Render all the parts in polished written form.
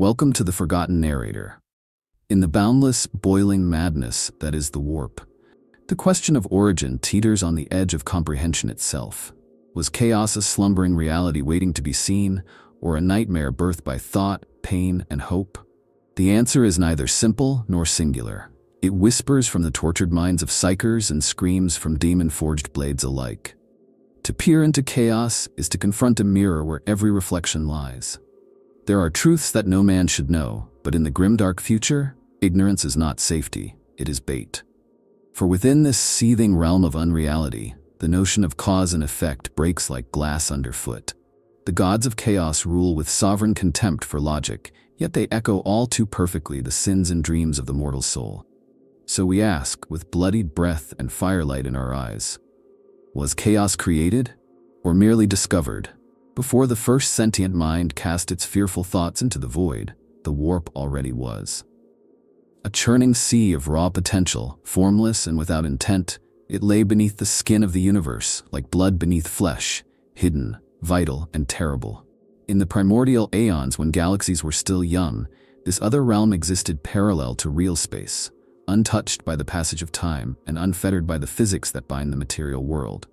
Welcome to the Forgotten Narrator. In the boundless, boiling madness that is the warp, the question of origin teeters on the edge of comprehension itself. Was chaos a slumbering reality waiting to be seen, or a nightmare birthed by thought, pain, and hope? The answer is neither simple nor singular. It whispers from the tortured minds of psychers and screams from demon-forged blades alike. To peer into chaos is to confront a mirror where every reflection lies. There are truths that no man should know, but in the grimdark future, ignorance is not safety, it is bait. For within this seething realm of unreality, the notion of cause and effect breaks like glass underfoot. The gods of chaos rule with sovereign contempt for logic, yet they echo all too perfectly the sins and dreams of the mortal soul. So we ask, with bloodied breath and firelight in our eyes, was chaos created, or merely discovered? Before the first sentient mind cast its fearful thoughts into the void, the warp already was. A churning sea of raw potential, formless and without intent, it lay beneath the skin of the universe, like blood beneath flesh, hidden, vital, and terrible. In the primordial aeons when galaxies were still young, this other realm existed parallel to real space, untouched by the passage of time and unfettered by the physics that bind the material world.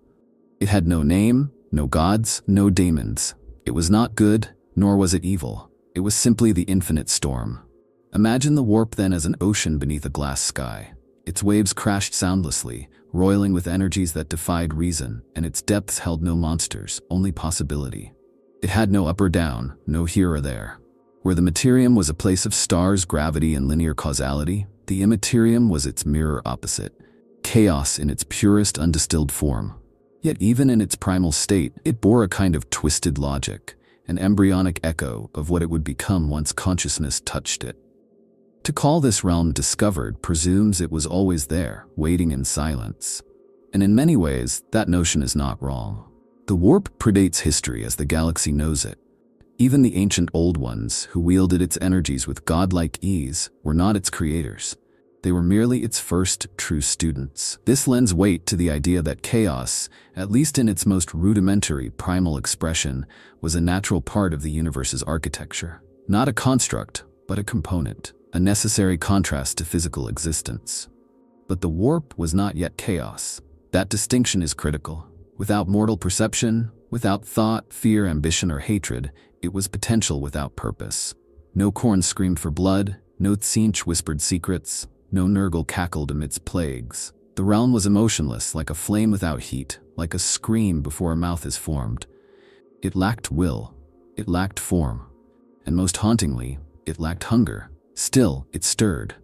It had no name, no gods, no daemons. It was not good, nor was it evil. It was simply the infinite storm. Imagine the warp then as an ocean beneath a glass sky. Its waves crashed soundlessly, roiling with energies that defied reason, and its depths held no monsters, only possibility. It had no up or down, no here or there. Where the materium was a place of stars, gravity, and linear causality, the immaterium was its mirror opposite, chaos in its purest undistilled form. Yet even in its primal state, it bore a kind of twisted logic, an embryonic echo of what it would become once consciousness touched it. To call this realm discovered presumes it was always there, waiting in silence. And in many ways, that notion is not wrong. The warp predates history as the galaxy knows it. Even the ancient old ones, who wielded its energies with godlike ease, were not its creators. They were merely its first true students. This lends weight to the idea that chaos, at least in its most rudimentary primal expression, was a natural part of the universe's architecture. Not a construct, but a component, a necessary contrast to physical existence. But the warp was not yet chaos. That distinction is critical. Without mortal perception, without thought, fear, ambition, or hatred, it was potential without purpose. No corn screamed for blood, no Tzeentch whispered secrets, no Nurgle cackled amidst plagues. The realm was emotionless, like a flame without heat, like a scream before a mouth is formed. It lacked will, it lacked form, and most hauntingly, it lacked hunger. Still, it stirred.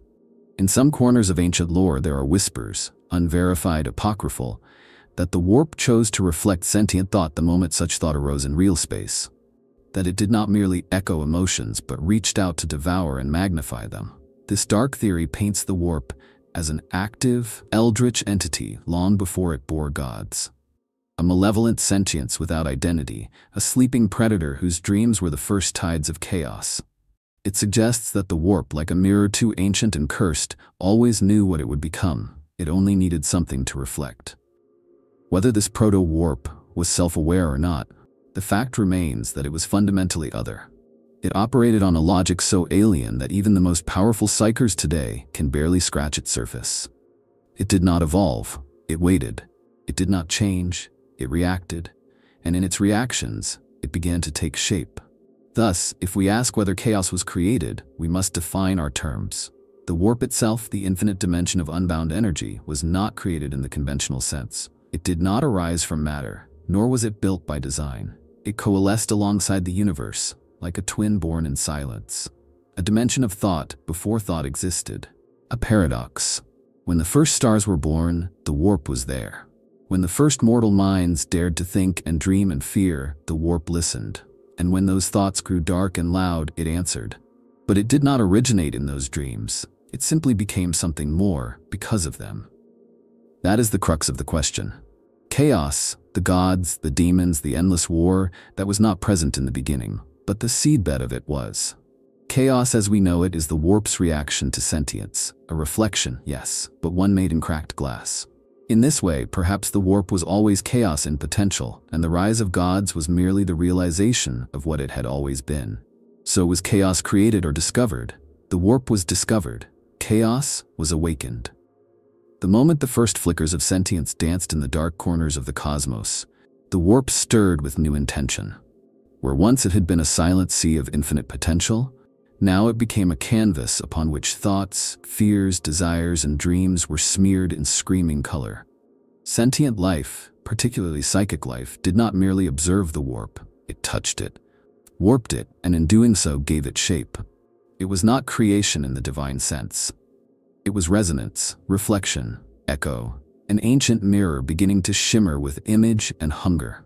In some corners of ancient lore there are whispers, unverified, apocryphal, that the warp chose to reflect sentient thought the moment such thought arose in real space. That it did not merely echo emotions but reached out to devour and magnify them. This dark theory paints the warp as an active, eldritch entity long before it bore gods. A malevolent sentience without identity, a sleeping predator whose dreams were the first tides of chaos. It suggests that the warp, like a mirror too ancient and cursed, always knew what it would become. It only needed something to reflect. Whether this proto-warp was self-aware or not, the fact remains that it was fundamentally other. It operated on a logic so alien that even the most powerful psychers today can barely scratch its surface. It did not evolve, it waited. It did not change, it reacted. And in its reactions, it began to take shape. Thus, if we ask whether chaos was created, we must define our terms. The warp itself, the infinite dimension of unbound energy, was not created in the conventional sense. It did not arise from matter, nor was it built by design. It coalesced alongside the universe, like a twin born in silence. A dimension of thought before thought existed. A paradox. When the first stars were born, the warp was there. When the first mortal minds dared to think and dream and fear, the warp listened. And when those thoughts grew dark and loud, it answered. But it did not originate in those dreams. It simply became something more because of them. That is the crux of the question. Chaos, the gods, the demons, the endless war, that was not present in the beginning, but the seedbed of it was. Chaos as we know it is the warp's reaction to sentience, a reflection, yes, but one made in cracked glass. In this way, perhaps the warp was always chaos in potential, and the rise of gods was merely the realization of what it had always been. So was chaos created or discovered? The warp was discovered. Chaos was awakened. The moment the first flickers of sentience danced in the dark corners of the cosmos, the warp stirred with new intention. Where once it had been a silent sea of infinite potential, now it became a canvas upon which thoughts, fears, desires, and dreams were smeared in screaming color. Sentient life, particularly psychic life, did not merely observe the warp, it touched it, warped it, and in doing so gave it shape. It was not creation in the divine sense. It was resonance, reflection, echo, an ancient mirror beginning to shimmer with image and hunger.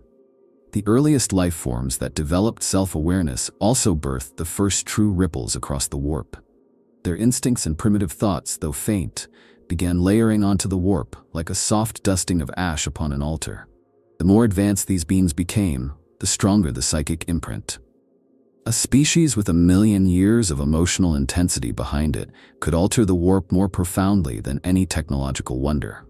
The earliest life forms that developed self-awareness also birthed the first true ripples across the warp. Their instincts and primitive thoughts, though faint, began layering onto the warp like a soft dusting of ash upon an altar. The more advanced these beings became, the stronger the psychic imprint. A species with 1,000,000 years of emotional intensity behind it could alter the warp more profoundly than any technological wonder.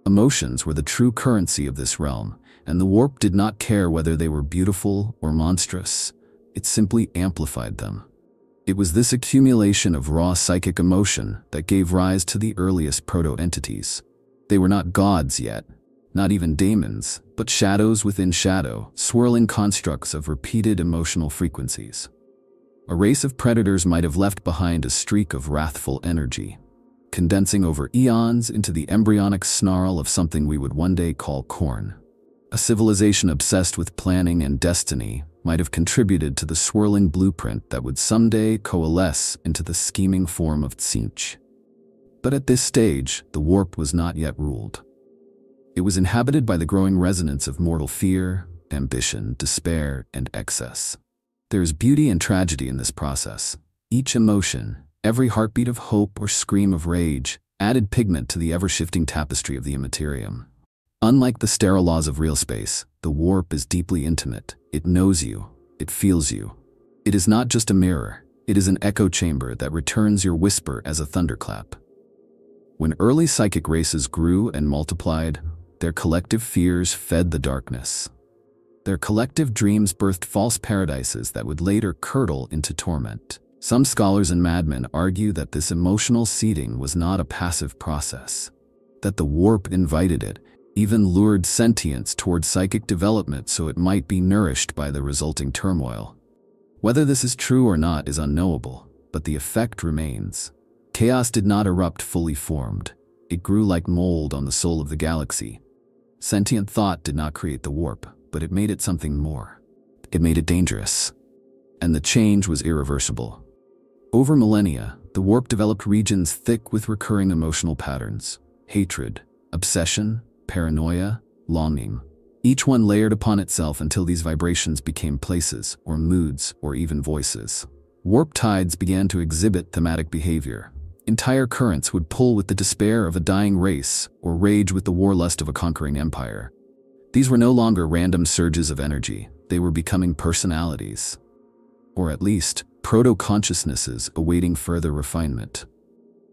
Emotions were the true currency of this realm, and the warp did not care whether they were beautiful or monstrous. It simply amplified them. It was this accumulation of raw psychic emotion that gave rise to the earliest proto-entities. They were not gods yet, not even daemons, but shadows within shadow, swirling constructs of repeated emotional frequencies. A race of predators might have left behind a streak of wrathful energy, condensing over eons into the embryonic snarl of something we would one day call Khorne. A civilization obsessed with planning and destiny might have contributed to the swirling blueprint that would someday coalesce into the scheming form of Tzeentch. But at this stage, the warp was not yet ruled. It was inhabited by the growing resonance of mortal fear, ambition, despair, and excess. There is beauty and tragedy in this process. Each emotion, every heartbeat of hope or scream of rage, added pigment to the ever-shifting tapestry of the immaterium. Unlike the sterile laws of real space, the warp is deeply intimate. It knows you. It feels you. It is not just a mirror. It is an echo chamber that returns your whisper as a thunderclap. When early psychic races grew and multiplied, their collective fears fed the darkness. Their collective dreams birthed false paradises that would later curdle into torment. Some scholars and madmen argue that this emotional seeding was not a passive process, that the warp invited it, even lured sentience toward psychic development so it might be nourished by the resulting turmoil. Whether this is true or not is unknowable, but the effect remains. Chaos did not erupt fully formed. It grew like mold on the soul of the galaxy. Sentient thought did not create the warp, but it made it something more. It made it dangerous. And the change was irreversible. Over millennia, the warp developed regions thick with recurring emotional patterns: hatred, obsession, paranoia, longing. Each one layered upon itself until these vibrations became places, or moods, or even voices. Warp tides began to exhibit thematic behavior. Entire currents would pull with the despair of a dying race, or rage with the warlust of a conquering empire. These were no longer random surges of energy. They were becoming personalities. Or at least, proto-consciousnesses awaiting further refinement.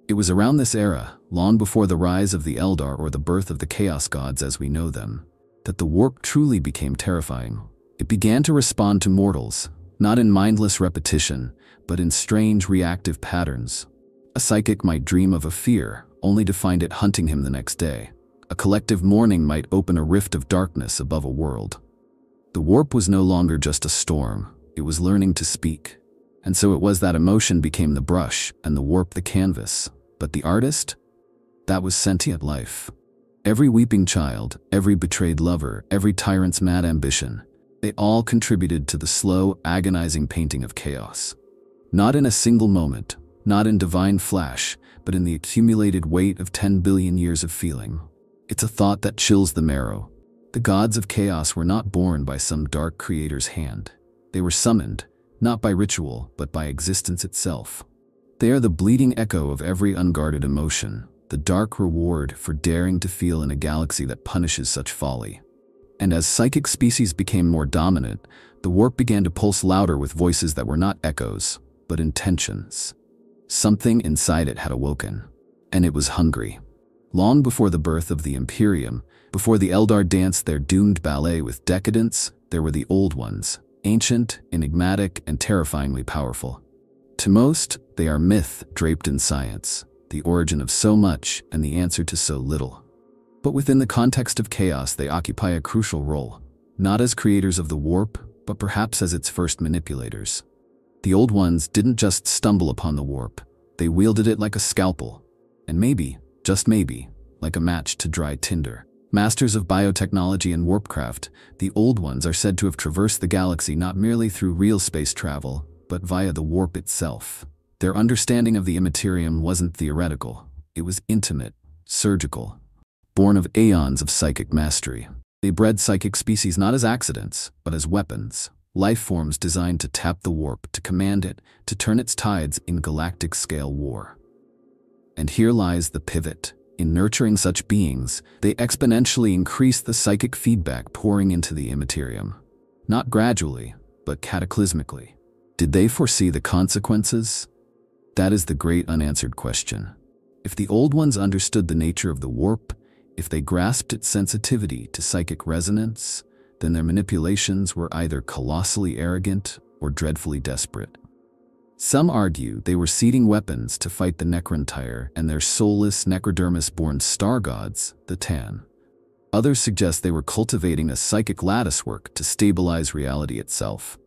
It was around this era, long before the rise of the Eldar or the birth of the Chaos Gods as we know them, that the warp truly became terrifying. It began to respond to mortals, not in mindless repetition, but in strange reactive patterns. A psychic might dream of a fear, only to find it hunting him the next day. A collective mourning might open a rift of darkness above a world. The warp was no longer just a storm, it was learning to speak. And so it was that emotion became the brush and the warp the canvas. But the artist? That was sentient life. Every weeping child, every betrayed lover, every tyrant's mad ambition, they all contributed to the slow, agonizing painting of chaos. Not in a single moment, not in divine flash, but in the accumulated weight of 10 billion years of feeling. It's a thought that chills the marrow. The gods of chaos were not born by some dark creator's hand. They were summoned, not by ritual, but by existence itself. They are the bleeding echo of every unguarded emotion, the dark reward for daring to feel in a galaxy that punishes such folly. And as psychic species became more dominant, the warp began to pulse louder with voices that were not echoes, but intentions. Something inside it had awoken, and it was hungry. Long before the birth of the Imperium, before the Eldar danced their doomed ballet with decadence, there were the old ones, ancient, enigmatic, and terrifyingly powerful. To most, they are myth draped in science, the origin of so much and the answer to so little. But within the context of chaos, they occupy a crucial role, not as creators of the warp, but perhaps as its first manipulators. The Old Ones didn't just stumble upon the warp, they wielded it like a scalpel, and maybe, just maybe, like a match to dry tinder. Masters of biotechnology and warpcraft, the Old Ones are said to have traversed the galaxy not merely through real space travel, but via the warp itself. Their understanding of the immaterium wasn't theoretical, it was intimate, surgical, born of aeons of psychic mastery. They bred psychic species not as accidents, but as weapons, life forms designed to tap the warp, to command it, to turn its tides in galactic-scale war. And here lies the pivot. In nurturing such beings, they exponentially increase the psychic feedback pouring into the immaterium. Not gradually, but cataclysmically. Did they foresee the consequences? That is the great unanswered question. If the Old Ones understood the nature of the warp, if they grasped its sensitivity to psychic resonance, then their manipulations were either colossally arrogant or dreadfully desperate. Some argue they were seeding weapons to fight the Necrontire and their soulless, necrodermis-born star gods, the Tan. Others suggest they were cultivating a psychic latticework to stabilize reality itself.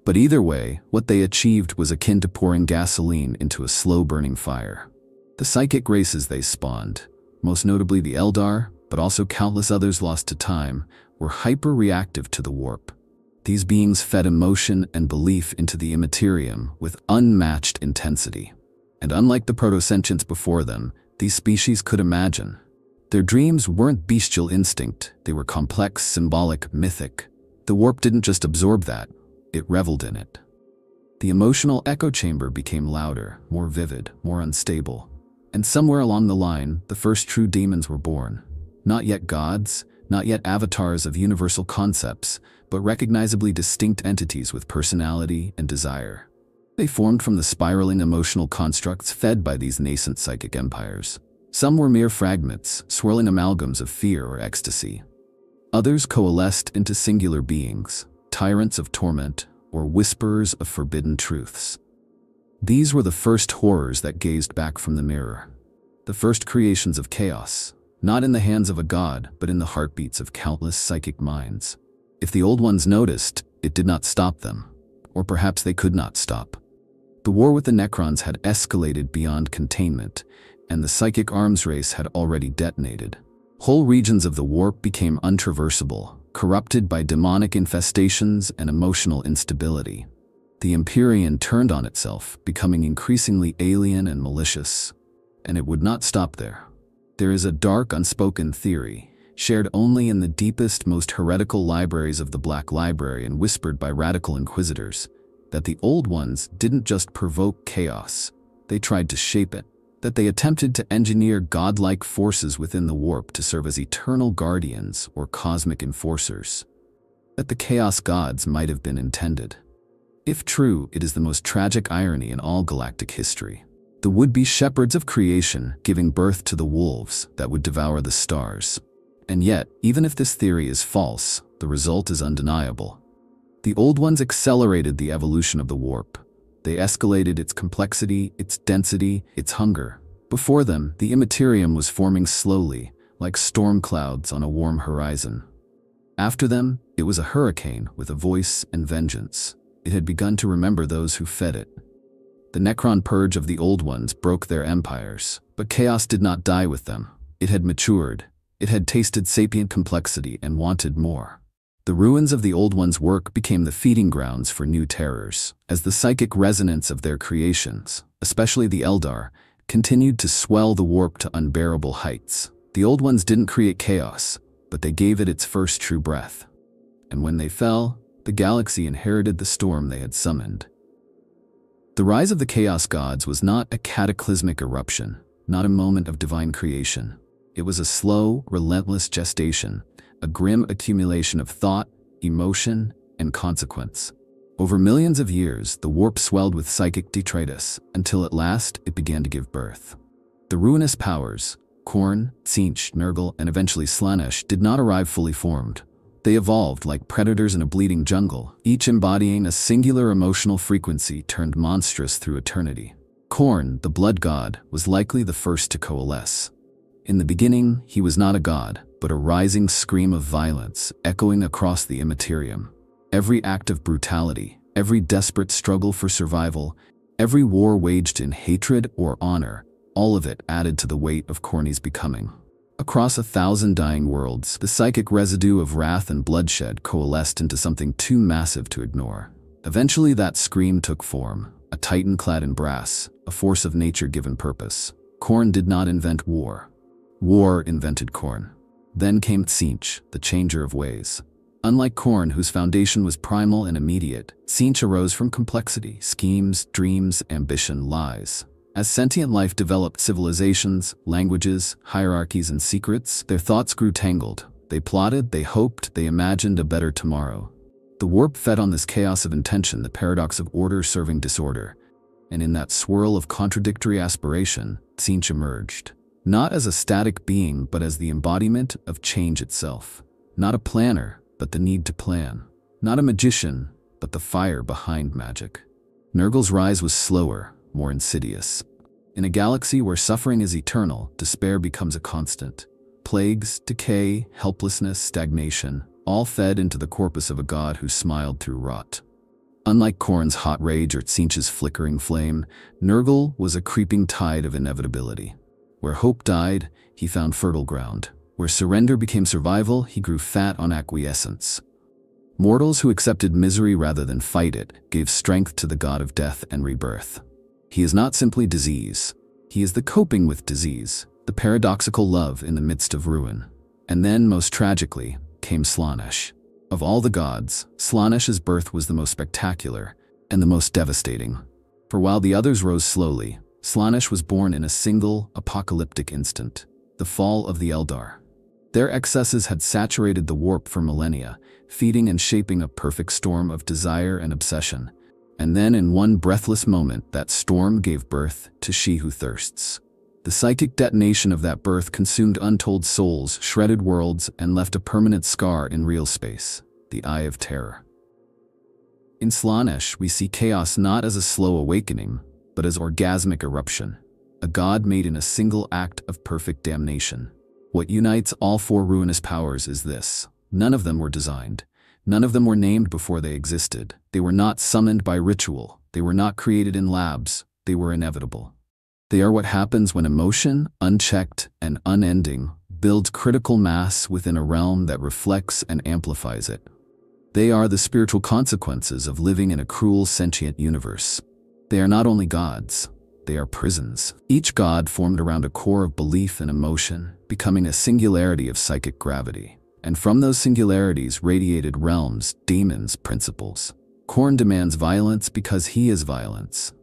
But either way, what they achieved was akin to pouring gasoline into a slow-burning fire. The psychic races they spawned, most notably the Eldar, but also countless others lost to time, were hyper-reactive to the warp. These beings fed emotion and belief into the immaterium with unmatched intensity. And unlike the proto-sentients before them, these species could imagine. Their dreams weren't bestial instinct, they were complex, symbolic, mythic. The warp didn't just absorb that, it reveled in it. The emotional echo chamber became louder, more vivid, more unstable. And somewhere along the line, the first true demons were born. Not yet gods, not yet avatars of universal concepts, but recognizably distinct entities with personality and desire. They formed from the spiraling emotional constructs fed by these nascent psychic empires. Some were mere fragments, swirling amalgams of fear or ecstasy. Others coalesced into singular beings, tyrants of torment or whisperers of forbidden truths. These were the first horrors that gazed back from the mirror. The first creations of chaos, not in the hands of a god, but in the heartbeats of countless psychic minds. If the Old Ones noticed, it did not stop them. Or perhaps they could not stop. The war with the Necrons had escalated beyond containment, and the psychic arms race had already detonated. Whole regions of the warp became untraversable, corrupted by demonic infestations and emotional instability. The Empyrean turned on itself, becoming increasingly alien and malicious. And it would not stop there. There is a dark, unspoken theory, shared only in the deepest, most heretical libraries of the Black Library and whispered by radical inquisitors, that the Old Ones didn't just provoke chaos, they tried to shape it, that they attempted to engineer godlike forces within the warp to serve as eternal guardians or cosmic enforcers. That the chaos gods might have been intended. If true, it is the most tragic irony in all galactic history. The would-be shepherds of creation giving birth to the wolves that would devour the stars. And yet, even if this theory is false, the result is undeniable. The Old Ones accelerated the evolution of the warp. They escalated its complexity, its density, its hunger. Before them, the immaterium was forming slowly, like storm clouds on a warm horizon. After them, it was a hurricane with a voice and vengeance. It had begun to remember those who fed it. The Necron purge of the Old Ones broke their empires, but chaos did not die with them. It had matured. It had tasted sapient complexity and wanted more. The ruins of the Old Ones' work became the feeding grounds for new terrors, as the psychic resonance of their creations, especially the Eldar, continued to swell the warp to unbearable heights. The Old Ones didn't create chaos, but they gave it its first true breath. And when they fell, the galaxy inherited the storm they had summoned. The rise of the Chaos Gods was not a cataclysmic eruption, not a moment of divine creation. It was a slow, relentless gestation, a grim accumulation of thought, emotion, and consequence. Over millions of years, the warp swelled with psychic detritus, until at last it began to give birth. The ruinous powers, Khorne, Tzeentch, Nurgle, and eventually Slaanesh, did not arrive fully formed. They evolved like predators in a bleeding jungle, each embodying a singular emotional frequency turned monstrous through eternity. Khorne, the blood god, was likely the first to coalesce. In the beginning, he was not a god, but a rising scream of violence echoing across the immaterium. Every act of brutality, every desperate struggle for survival, every war waged in hatred or honor, all of it added to the weight of Khorne's becoming. Across 1,000 dying worlds, the psychic residue of wrath and bloodshed coalesced into something too massive to ignore. Eventually that scream took form, a titan clad in brass, a force of nature given purpose. Khorne did not invent war. War invented Khorne. Then came Tzeentch, the changer of ways. Unlike Khorne, whose foundation was primal and immediate, Tzeentch arose from complexity, schemes, dreams, ambition, lies. As sentient life developed civilizations, languages, hierarchies, and secrets, their thoughts grew tangled. They plotted, they hoped, they imagined a better tomorrow. The warp fed on this chaos of intention, the paradox of order serving disorder. And in that swirl of contradictory aspiration, Tzeentch emerged. Not as a static being, but as the embodiment of change itself. Not a planner, but the need to plan. Not a magician, but the fire behind magic. Nurgle's rise was slower, more insidious. In a galaxy where suffering is eternal, despair becomes a constant. Plagues, decay, helplessness, stagnation, all fed into the corpus of a god who smiled through rot. Unlike Khorne's hot rage or Tzeentch's flickering flame, Nurgle was a creeping tide of inevitability. Where hope died, he found fertile ground. Where surrender became survival, he grew fat on acquiescence. Mortals who accepted misery rather than fight it gave strength to the god of death and rebirth. He is not simply disease. He is the coping with disease, the paradoxical love in the midst of ruin. And then, most tragically, came Slaanesh. Of all the gods, Slaanesh's birth was the most spectacular and the most devastating. For while the others rose slowly, Slaanesh was born in a single, apocalyptic instant, the fall of the Eldar. Their excesses had saturated the warp for millennia, feeding and shaping a perfect storm of desire and obsession. And then in one breathless moment, that storm gave birth to She Who Thirsts. The psychic detonation of that birth consumed untold souls, shredded worlds, and left a permanent scar in real space, the Eye of Terror. In Slaanesh, we see chaos not as a slow awakening, but as orgasmic eruption, a god made in a single act of perfect damnation. What unites all four ruinous powers is this: none of them were designed. None of them were named before they existed. They were not summoned by ritual. They were not created in labs. They were inevitable. They are what happens when emotion, unchecked and unending, builds critical mass within a realm that reflects and amplifies it. They are the spiritual consequences of living in a cruel, sentient universe. They are not only gods, they are prisons. Each god formed around a core of belief and emotion, becoming a singularity of psychic gravity. And from those singularities radiated realms, demons, principles. Khorne demands violence because he is violence.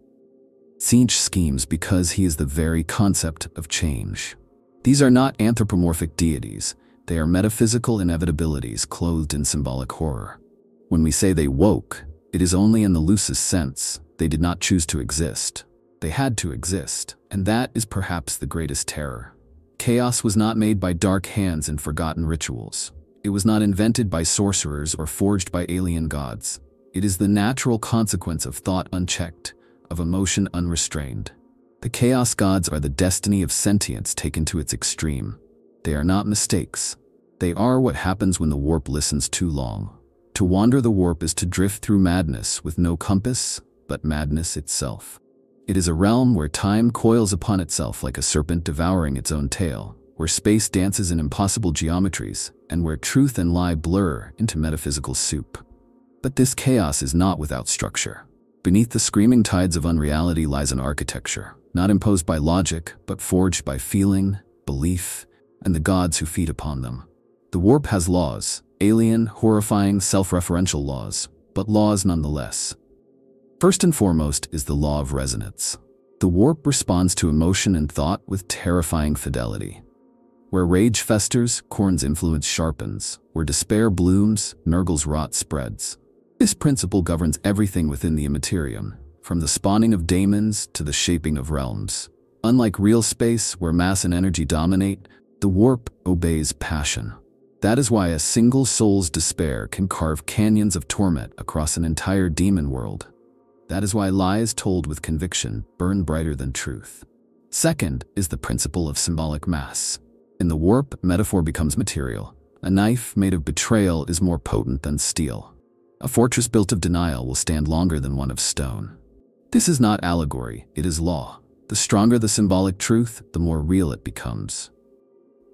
Tzeentch schemes because he is the very concept of change. These are not anthropomorphic deities. They are metaphysical inevitabilities clothed in symbolic horror. When we say they woke, it is only in the loosest sense. They did not choose to exist. They had to exist, and that is perhaps the greatest terror. Chaos was not made by dark hands and forgotten rituals. It was not invented by sorcerers or forged by alien gods. It is the natural consequence of thought unchecked, of emotion unrestrained. The chaos gods are the destiny of sentience taken to its extreme. They are not mistakes. They are what happens when the warp listens too long. To wander the warp is to drift through madness with no compass, but madness itself. It is a realm where time coils upon itself like a serpent devouring its own tail, where space dances in impossible geometries, and where truth and lie blur into metaphysical soup. But this chaos is not without structure. Beneath the screaming tides of unreality lies an architecture, not imposed by logic, but forged by feeling, belief, and the gods who feed upon them. The warp has laws, alien, horrifying, self-referential laws, but laws nonetheless. First and foremost is the law of resonance. The warp responds to emotion and thought with terrifying fidelity. Where rage festers, Khorne's influence sharpens. Where despair blooms, Nurgle's rot spreads. This principle governs everything within the immaterium, from the spawning of daemons to the shaping of realms. Unlike real space, where mass and energy dominate, the warp obeys passion. That is why a single soul's despair can carve canyons of torment across an entire demon world. That is why lies told with conviction burn brighter than truth. Second is the principle of symbolic mass. In the warp, metaphor becomes material. A knife made of betrayal is more potent than steel. A fortress built of denial will stand longer than one of stone. This is not allegory, it is law. The stronger the symbolic truth, the more real it becomes.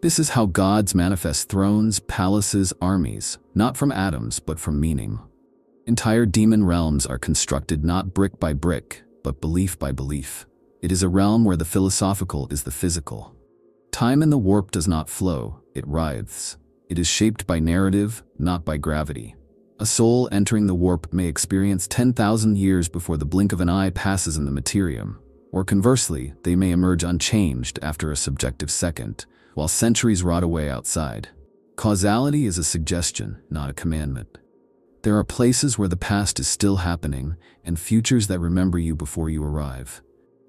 This is how gods manifest thrones, palaces, armies, not from atoms, but from meaning. Entire demon realms are constructed not brick by brick, but belief by belief. It is a realm where the philosophical is the physical. Time in the warp does not flow, it writhes. It is shaped by narrative, not by gravity. A soul entering the warp may experience 10,000 years before the blink of an eye passes in the materium, or conversely, they may emerge unchanged after a subjective second, while centuries rot away outside. Causality is a suggestion, not a commandment. There are places where the past is still happening, and futures that remember you before you arrive.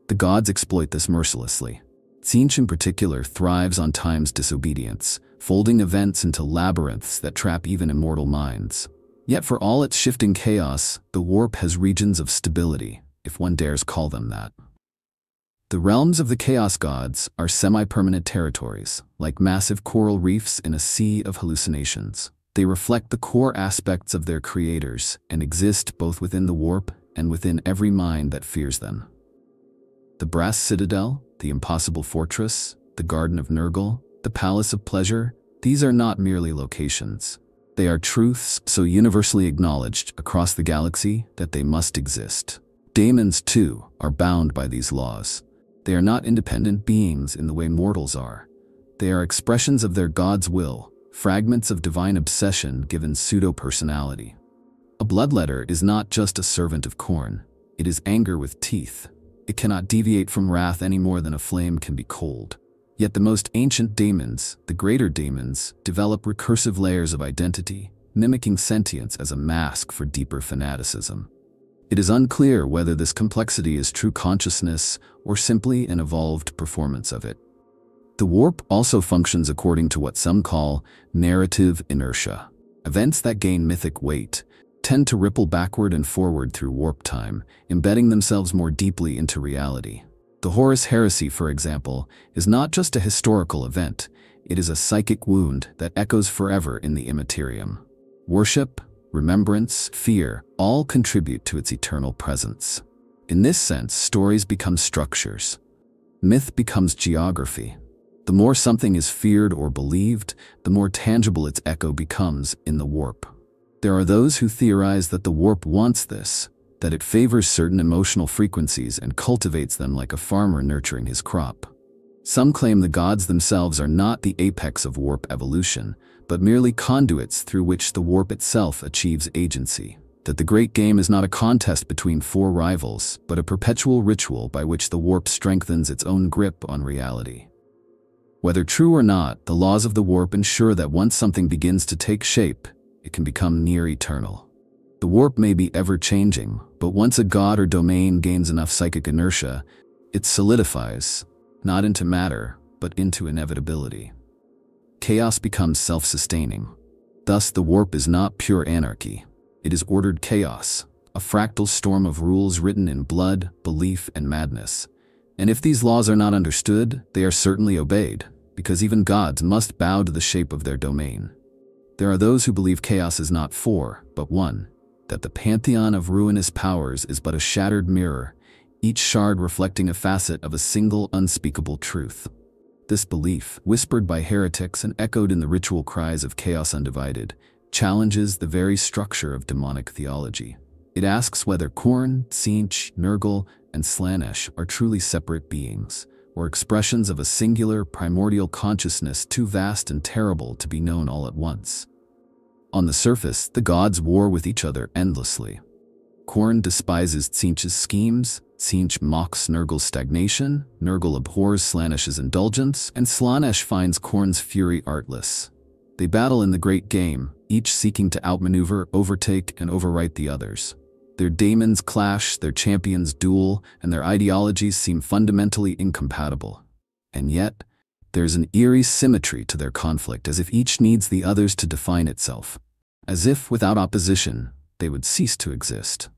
The gods exploit this mercilessly. Tzeentch in particular thrives on time's disobedience, folding events into labyrinths that trap even immortal minds. Yet for all its shifting chaos, the warp has regions of stability, if one dares call them that. The realms of the Chaos Gods are semi-permanent territories, like massive coral reefs in a sea of hallucinations. They reflect the core aspects of their creators and exist both within the warp and within every mind that fears them. The Brass Citadel, the Impossible Fortress, the Garden of Nurgle, the Palace of Pleasure, these are not merely locations. They are truths so universally acknowledged across the galaxy that they must exist. Daemons, too, are bound by these laws. They are not independent beings in the way mortals are. They are expressions of their god's will, fragments of divine obsession given pseudo-personality. A bloodletter is not just a servant of Khorne. It is anger with teeth. It cannot deviate from wrath any more than a flame can be cold. Yet the most ancient daemons, the greater daemons, develop recursive layers of identity, mimicking sentience as a mask for deeper fanaticism. It is unclear whether this complexity is true consciousness or simply an evolved performance of it. The warp also functions according to what some call narrative inertia. Events that gain mythic weight tend to ripple backward and forward through warp time, embedding themselves more deeply into reality. The Horus Heresy, for example, is not just a historical event, it is a psychic wound that echoes forever in the immaterium. Worship, remembrance, fear, all contribute to its eternal presence. In this sense, stories become structures. Myth becomes geography. The more something is feared or believed, the more tangible its echo becomes in the warp. There are those who theorize that the warp wants this, that it favors certain emotional frequencies and cultivates them like a farmer nurturing his crop. Some claim the gods themselves are not the apex of warp evolution, but merely conduits through which the warp itself achieves agency. That the great game is not a contest between four rivals, but a perpetual ritual by which the warp strengthens its own grip on reality. Whether true or not, the laws of the warp ensure that once something begins to take shape, it can become near eternal. The warp may be ever-changing, but once a god or domain gains enough psychic inertia, it solidifies, not into matter, but into inevitability. Chaos becomes self-sustaining. Thus, the warp is not pure anarchy. It is ordered chaos, a fractal storm of rules written in blood, belief, and madness. And if these laws are not understood, they are certainly obeyed, because even gods must bow to the shape of their domain. There are those who believe chaos is not four, but one, that the pantheon of ruinous powers is but a shattered mirror, each shard reflecting a facet of a single unspeakable truth. This belief, whispered by heretics and echoed in the ritual cries of Chaos Undivided, challenges the very structure of demonic theology. It asks whether Khorne, Tzeentch, Nurgle, and Slaanesh are truly separate beings, or expressions of a singular, primordial consciousness too vast and terrible to be known all at once. On the surface, the gods war with each other endlessly. Khorne despises Tzeentch's schemes, Tzeentch mocks Nurgle's stagnation, Nurgle abhors Slaanesh's indulgence, and Slaanesh finds Khorne's fury artless. They battle in the great game, each seeking to outmaneuver, overtake, and overwrite the others. Their daemons clash, their champions duel, and their ideologies seem fundamentally incompatible. And yet, There's an eerie symmetry to their conflict, as if each needs the others to define itself. As if, without opposition, they would cease to exist.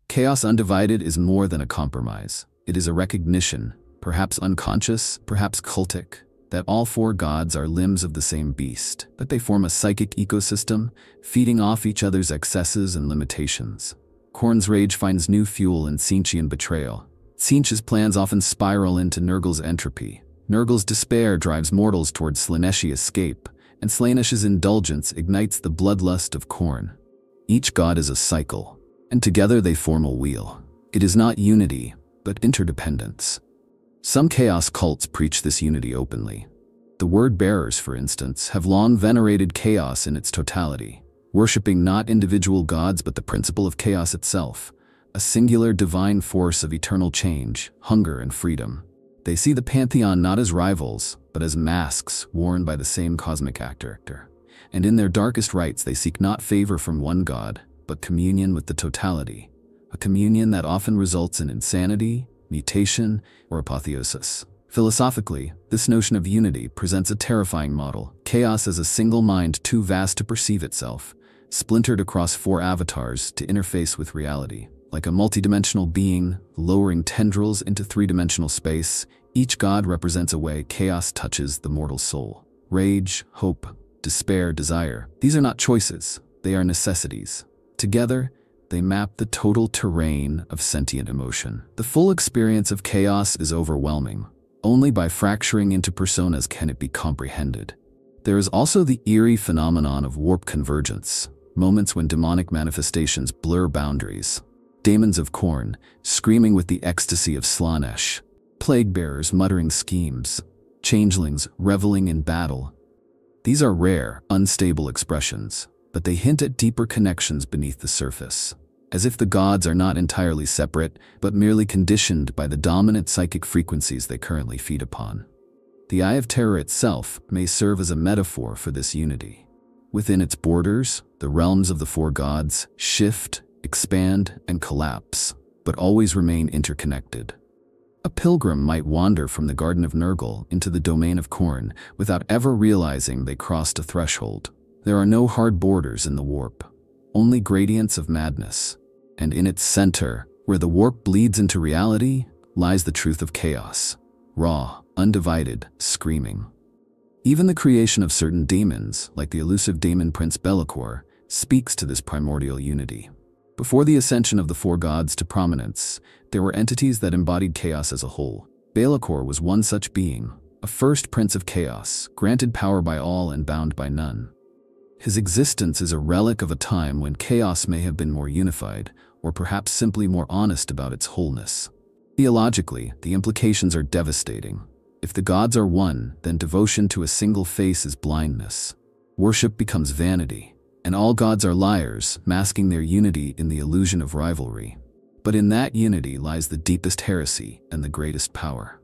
Chaos Undivided is more than a compromise. It is a recognition, perhaps unconscious, perhaps cultic, that all four gods are limbs of the same beast, that they form a psychic ecosystem, feeding off each other's excesses and limitations. Khorne's rage finds new fuel in Tzeentchian betrayal. Tzeentch's plans often spiral into Nurgle's entropy. Nurgle's despair drives mortals towards Slaaneshi escape, and Slaanesh's indulgence ignites the bloodlust of Khorne. Each god is a cycle, and together they form a wheel. It is not unity, but interdependence. Some chaos cults preach this unity openly. The Word-bearers, for instance, have long venerated chaos in its totality, worshipping not individual gods but the principle of chaos itself, a singular divine force of eternal change, hunger, and freedom. They see the pantheon not as rivals, but as masks worn by the same cosmic actor. And in their darkest rites they seek not favor from one god, but communion with the totality, a communion that often results in insanity, mutation, or apotheosis. Philosophically, this notion of unity presents a terrifying model: chaos as a single mind too vast to perceive itself, splintered across four avatars to interface with reality. Like a multidimensional being, lowering tendrils into three-dimensional space, each god represents a way chaos touches the mortal soul. Rage, hope, despair, desire. These are not choices, they are necessities. Together, they map the total terrain of sentient emotion. The full experience of chaos is overwhelming. Only by fracturing into personas can it be comprehended. There is also the eerie phenomenon of warp convergence, moments when demonic manifestations blur boundaries. Daemons of Khorne, screaming with the ecstasy of Slaanesh, plague-bearers muttering schemes, changelings reveling in battle. These are rare, unstable expressions, but they hint at deeper connections beneath the surface, as if the gods are not entirely separate, but merely conditioned by the dominant psychic frequencies they currently feed upon. The Eye of Terror itself may serve as a metaphor for this unity. Within its borders, the realms of the four gods shift, expand, and collapse, but always remain interconnected. A pilgrim might wander from the Garden of Nurgle into the domain of Khorne without ever realizing they crossed a threshold. There are no hard borders in the warp, only gradients of madness, and in its center, where the warp bleeds into reality, lies the truth of chaos, raw, undivided, screaming. Even the creation of certain daemons, like the elusive daemon prince Be'lakor, speaks to this primordial unity. Before the ascension of the four gods to prominence, there were entities that embodied chaos as a whole. Be'lakor was one such being, a first prince of chaos, granted power by all and bound by none. His existence is a relic of a time when chaos may have been more unified, or perhaps simply more honest about its wholeness. Theologically, the implications are devastating. If the gods are one, then devotion to a single face is blindness. Worship becomes vanity, and all gods are liars, masking their unity in the illusion of rivalry. But in that unity lies the deepest heresy and the greatest power.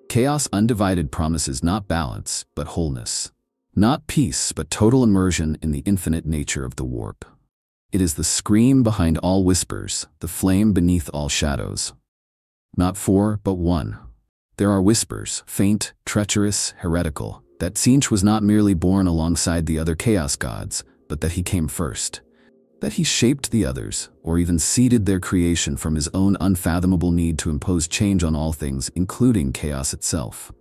Chaos Undivided promises not balance, but wholeness. Not peace, but total immersion in the infinite nature of the warp. It is the scream behind all whispers, the flame beneath all shadows. Not four, but one. There are whispers, faint, treacherous, heretical, that Tzeentch was not merely born alongside the other chaos gods, but that he came first. That he shaped the others, or even seeded their creation from his own unfathomable need to impose change on all things, including chaos itself.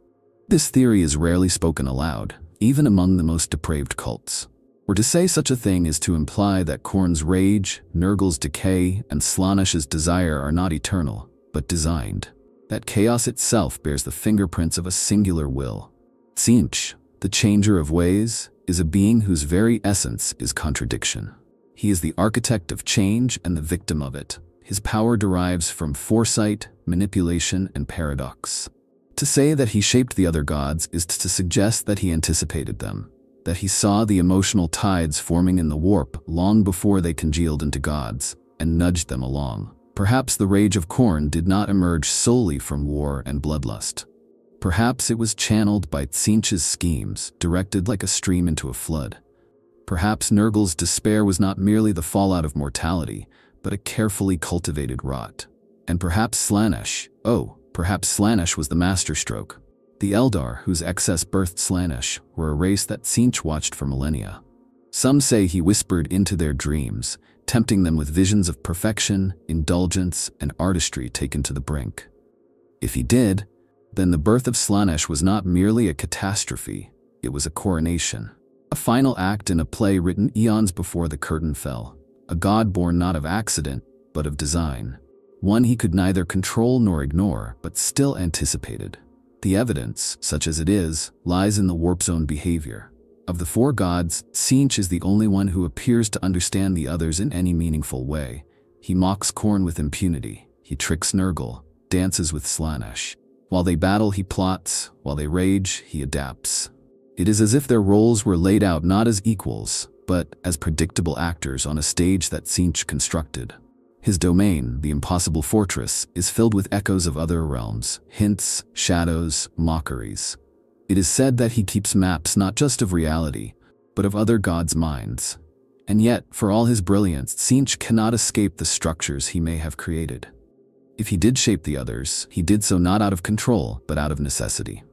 This theory is rarely spoken aloud, even among the most depraved cults. Or to say such a thing is to imply that Khorne's rage, Nurgle's decay, and Slaanesh's desire are not eternal, but designed. That chaos itself bears the fingerprints of a singular will. Tzeentch, the changer of ways, is a being whose very essence is contradiction. He is the architect of change and the victim of it. His power derives from foresight, manipulation, and paradox. To say that he shaped the other gods is to suggest that he anticipated them, that he saw the emotional tides forming in the warp long before they congealed into gods, and nudged them along. Perhaps the rage of Khorne did not emerge solely from war and bloodlust. Perhaps it was channeled by Tzeentch's schemes, directed like a stream into a flood. Perhaps Nurgle's despair was not merely the fallout of mortality, but a carefully cultivated rot. And perhaps Slaanesh was the masterstroke, The Eldar, whose excess birthed Slaanesh, were a race that Tzeentch watched for millennia. Some say he whispered into their dreams, tempting them with visions of perfection, indulgence, and artistry taken to the brink. If he did, then the birth of Slaanesh was not merely a catastrophe, it was a coronation. A final act in a play written eons before the curtain fell. A god born not of accident, but of design. One he could neither control nor ignore, but still anticipated. The evidence, such as it is, lies in the warp zone behavior. Of the four gods, Tzeentch is the only one who appears to understand the others in any meaningful way. He mocks Khorne with impunity. He tricks Nurgle, dances with Slaanesh. While they battle, he plots. While they rage, he adapts. It is as if their roles were laid out not as equals, but as predictable actors on a stage that Tzeentch constructed. His domain, the impossible fortress, is filled with echoes of other realms, hints, shadows, mockeries. It is said that he keeps maps not just of reality, but of other gods' minds. And yet, for all his brilliance, Tzeentch cannot escape the structures he may have created. If he did shape the others, he did so not out of control, but out of necessity.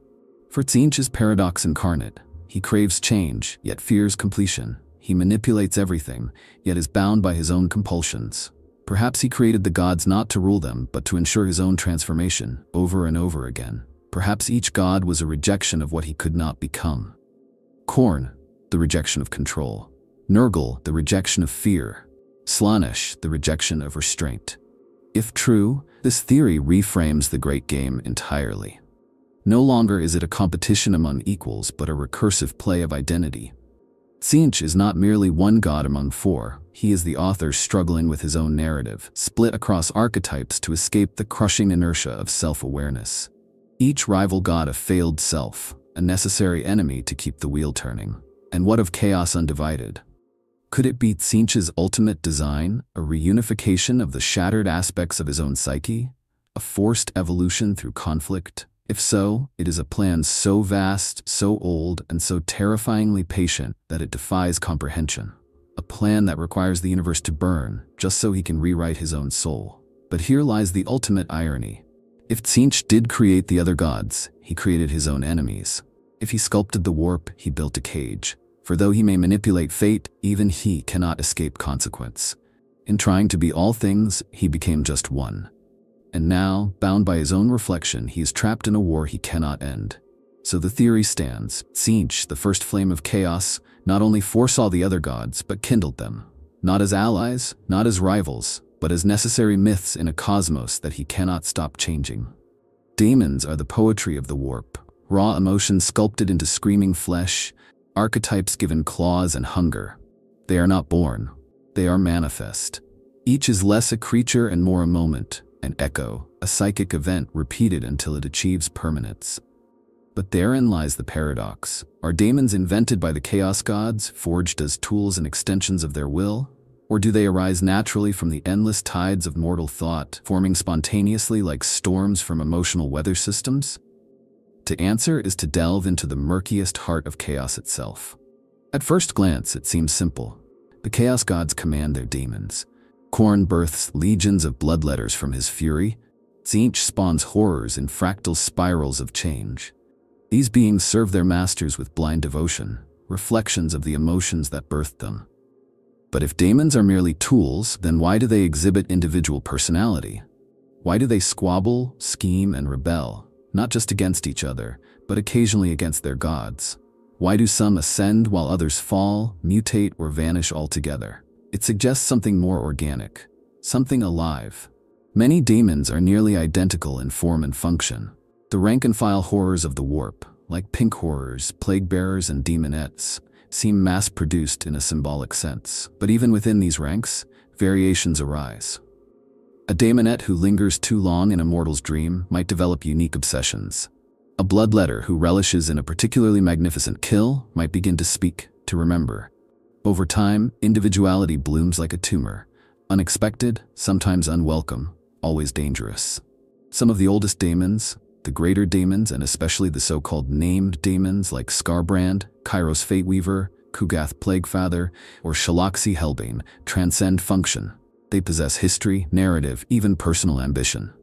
For Tzeentch is paradox incarnate. He craves change, yet fears completion. He manipulates everything, yet is bound by his own compulsions. Perhaps he created the gods not to rule them, but to ensure his own transformation, over and over again. Perhaps each god was a rejection of what he could not become. Khorne, the rejection of control. Nurgle, the rejection of fear. Slaanesh, the rejection of restraint. If true, this theory reframes the great game entirely. No longer is it a competition among equals, but a recursive play of identity. Tzeentch is not merely one god among four, he is the author struggling with his own narrative, split across archetypes to escape the crushing inertia of self-awareness. Each rival god a failed self, a necessary enemy to keep the wheel turning. And what of chaos undivided? Could it be Tzeentch's ultimate design, a reunification of the shattered aspects of his own psyche? A forced evolution through conflict? If so, it is a plan so vast, so old, and so terrifyingly patient that it defies comprehension. A plan that requires the universe to burn, just so he can rewrite his own soul. But here lies the ultimate irony. If Tzeentch did create the other gods, he created his own enemies. If he sculpted the warp, he built a cage. For though he may manipulate fate, even he cannot escape consequence. In trying to be all things, he became just one. And now, bound by his own reflection, he is trapped in a war he cannot end. So the theory stands. Tzeentch, the first flame of chaos, not only foresaw the other gods, but kindled them. Not as allies, not as rivals, but as necessary myths in a cosmos that he cannot stop changing. Daemons are the poetry of the warp, raw emotions sculpted into screaming flesh, archetypes given claws and hunger. They are not born, they are manifest. Each is less a creature and more a moment, an echo, a psychic event repeated until it achieves permanence. But therein lies the paradox. Are daemons invented by the chaos gods, forged as tools and extensions of their will? Or do they arise naturally from the endless tides of mortal thought, forming spontaneously like storms from emotional weather systems? To answer is to delve into the murkiest heart of chaos itself. At first glance, it seems simple. The chaos gods command their daemons. Khorne births legions of bloodletters from his fury. Tzeentch spawns horrors in fractal spirals of change. These beings serve their masters with blind devotion, reflections of the emotions that birthed them. But if daemons are merely tools, then why do they exhibit individual personality? Why do they squabble, scheme, and rebel, not just against each other, but occasionally against their gods? Why do some ascend while others fall, mutate, or vanish altogether? It suggests something more organic, something alive. Many daemons are nearly identical in form and function. The rank-and-file horrors of the warp, like pink horrors, plague-bearers, and demonettes, seem mass-produced in a symbolic sense. But even within these ranks, variations arise. A daemonette who lingers too long in a mortal's dream might develop unique obsessions. A bloodletter who relishes in a particularly magnificent kill might begin to speak, to remember. Over time, individuality blooms like a tumor. Unexpected, sometimes unwelcome, always dangerous. Some of the oldest daemons, the greater daemons, and especially the so-called named daemons like Skarbrand, Kairos Fateweaver, Kugath Plaguefather, or Shalaxi Hellbane, transcend function. They possess history, narrative, even personal ambition.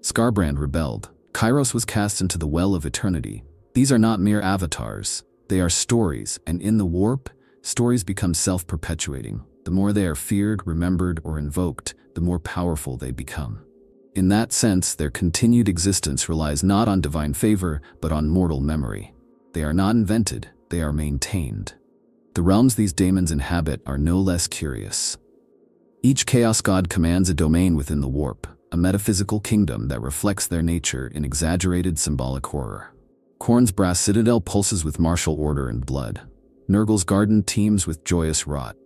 Skarbrand rebelled, Kairos was cast into the well of eternity. These are not mere avatars. They are stories, and in the warp, stories become self-perpetuating. The more they are feared, remembered, or invoked, the more powerful they become. In that sense, their continued existence relies not on divine favor, but on mortal memory. They are not invented, they are maintained. The realms these daemons inhabit are no less curious. Each chaos god commands a domain within the warp, a metaphysical kingdom that reflects their nature in exaggerated symbolic horror. Khorne's brass citadel pulses with martial order and blood. Nurgle's garden teems with joyous rot.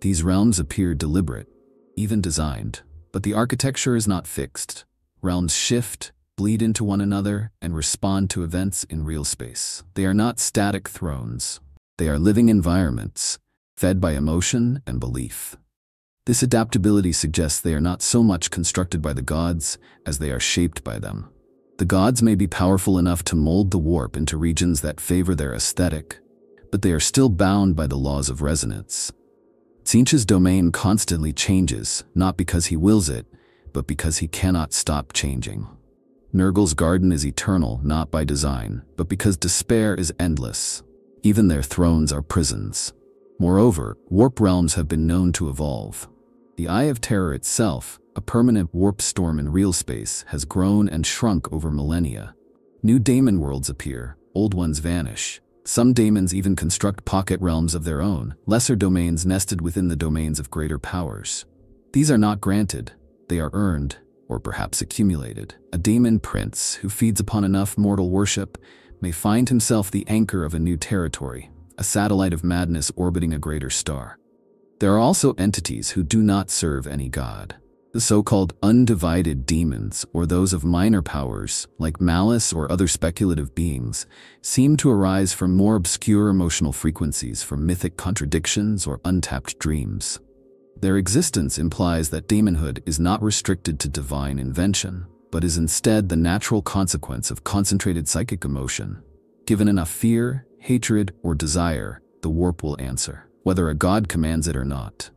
These realms appear deliberate, even designed, but the architecture is not fixed. Realms shift, bleed into one another, and respond to events in real space. They are not static thrones. They are living environments, fed by emotion and belief. This adaptability suggests they are not so much constructed by the gods as they are shaped by them. The gods may be powerful enough to mold the warp into regions that favor their aesthetic, but they are still bound by the laws of resonance. Tzeentch's domain constantly changes, not because he wills it, but because he cannot stop changing. Nurgle's garden is eternal, not by design, but because despair is endless. Even their thrones are prisons. Moreover, warp realms have been known to evolve. The Eye of Terror itself, a permanent warp storm in real space, has grown and shrunk over millennia. New daemon worlds appear, old ones vanish. Some daemons even construct pocket realms of their own, lesser domains nested within the domains of greater powers. These are not granted, they are earned, or perhaps accumulated. A daemon prince who feeds upon enough mortal worship may find himself the anchor of a new territory, a satellite of madness orbiting a greater star. There are also entities who do not serve any god. The so-called undivided demons, or those of minor powers, like malice or other speculative beings, seem to arise from more obscure emotional frequencies, from mythic contradictions or untapped dreams. Their existence implies that daemonhood is not restricted to divine invention, but is instead the natural consequence of concentrated psychic emotion. Given enough fear, hatred, or desire, the warp will answer, whether a god commands it or not.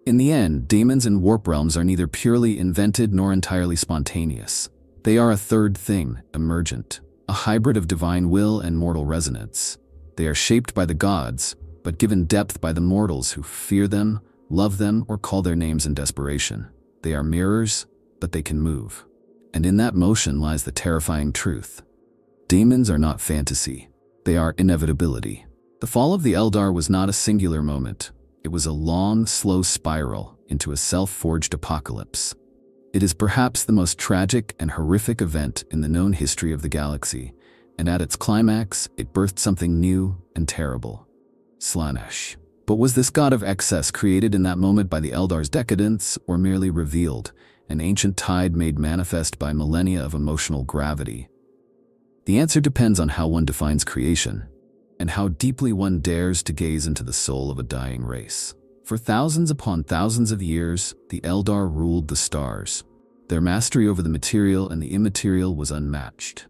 In the end, daemons and warp realms are neither purely invented nor entirely spontaneous. They are a third thing, emergent, a hybrid of divine will and mortal resonance. They are shaped by the gods, but given depth by the mortals who fear them, love them, or call their names in desperation. They are mirrors, but they can move. And in that motion lies the terrifying truth. Daemons are not fantasy. They are inevitability. The fall of the Eldar was not a singular moment. It was a long, slow spiral into a self-forged apocalypse. It is perhaps the most tragic and horrific event in the known history of the galaxy, and at its climax, it birthed something new and terrible. Slaanesh. But was this god of excess created in that moment by the Eldar's decadence, or merely revealed, an ancient tide made manifest by millennia of emotional gravity? The answer depends on how one defines creation, and how deeply one dares to gaze into the soul of a dying race. For thousands upon thousands of years, the Eldar ruled the stars. Their mastery over the material and the immaterial was unmatched.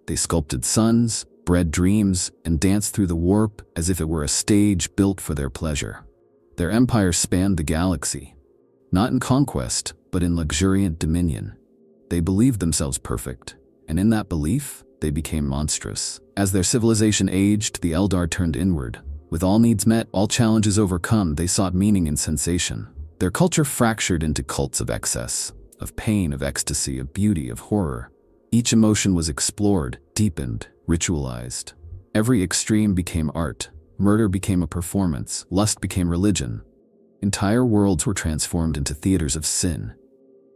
They sculpted suns, bred dreams, and danced through the warp as if it were a stage built for their pleasure. Their empire spanned the galaxy, not in conquest, but in luxuriant dominion. They believed themselves perfect, and in that belief, they became monstrous. As their civilization aged, the Eldar turned inward. With all needs met, all challenges overcome, they sought meaning in sensation. Their culture fractured into cults of excess, of pain, of ecstasy, of beauty, of horror. Each emotion was explored, deepened, ritualized. Every extreme became art. Murder became a performance. Lust became religion. Entire worlds were transformed into theaters of sin.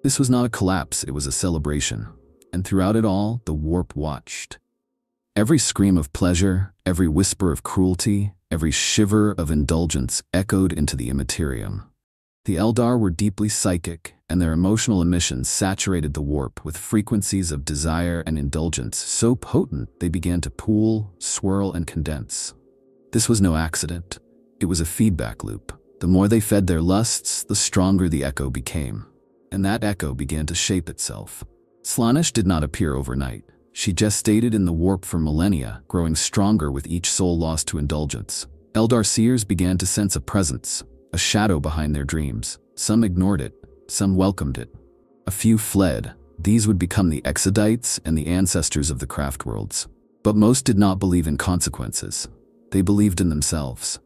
This was not a collapse, it was a celebration. And throughout it all, the warp watched. Every scream of pleasure, every whisper of cruelty, every shiver of indulgence echoed into the immaterium. The Eldar were deeply psychic, and their emotional emissions saturated the warp with frequencies of desire and indulgence so potent they began to pool, swirl, and condense. This was no accident. It was a feedback loop. The more they fed their lusts, the stronger the echo became. And that echo began to shape itself. Slaanesh did not appear overnight. She gestated in the warp for millennia, growing stronger with each soul lost to indulgence. Eldar seers began to sense a presence, a shadow behind their dreams. Some ignored it, some welcomed it. A few fled, These would become the Exodites and the ancestors of the craft worlds. But most did not believe in consequences. They believed in themselves.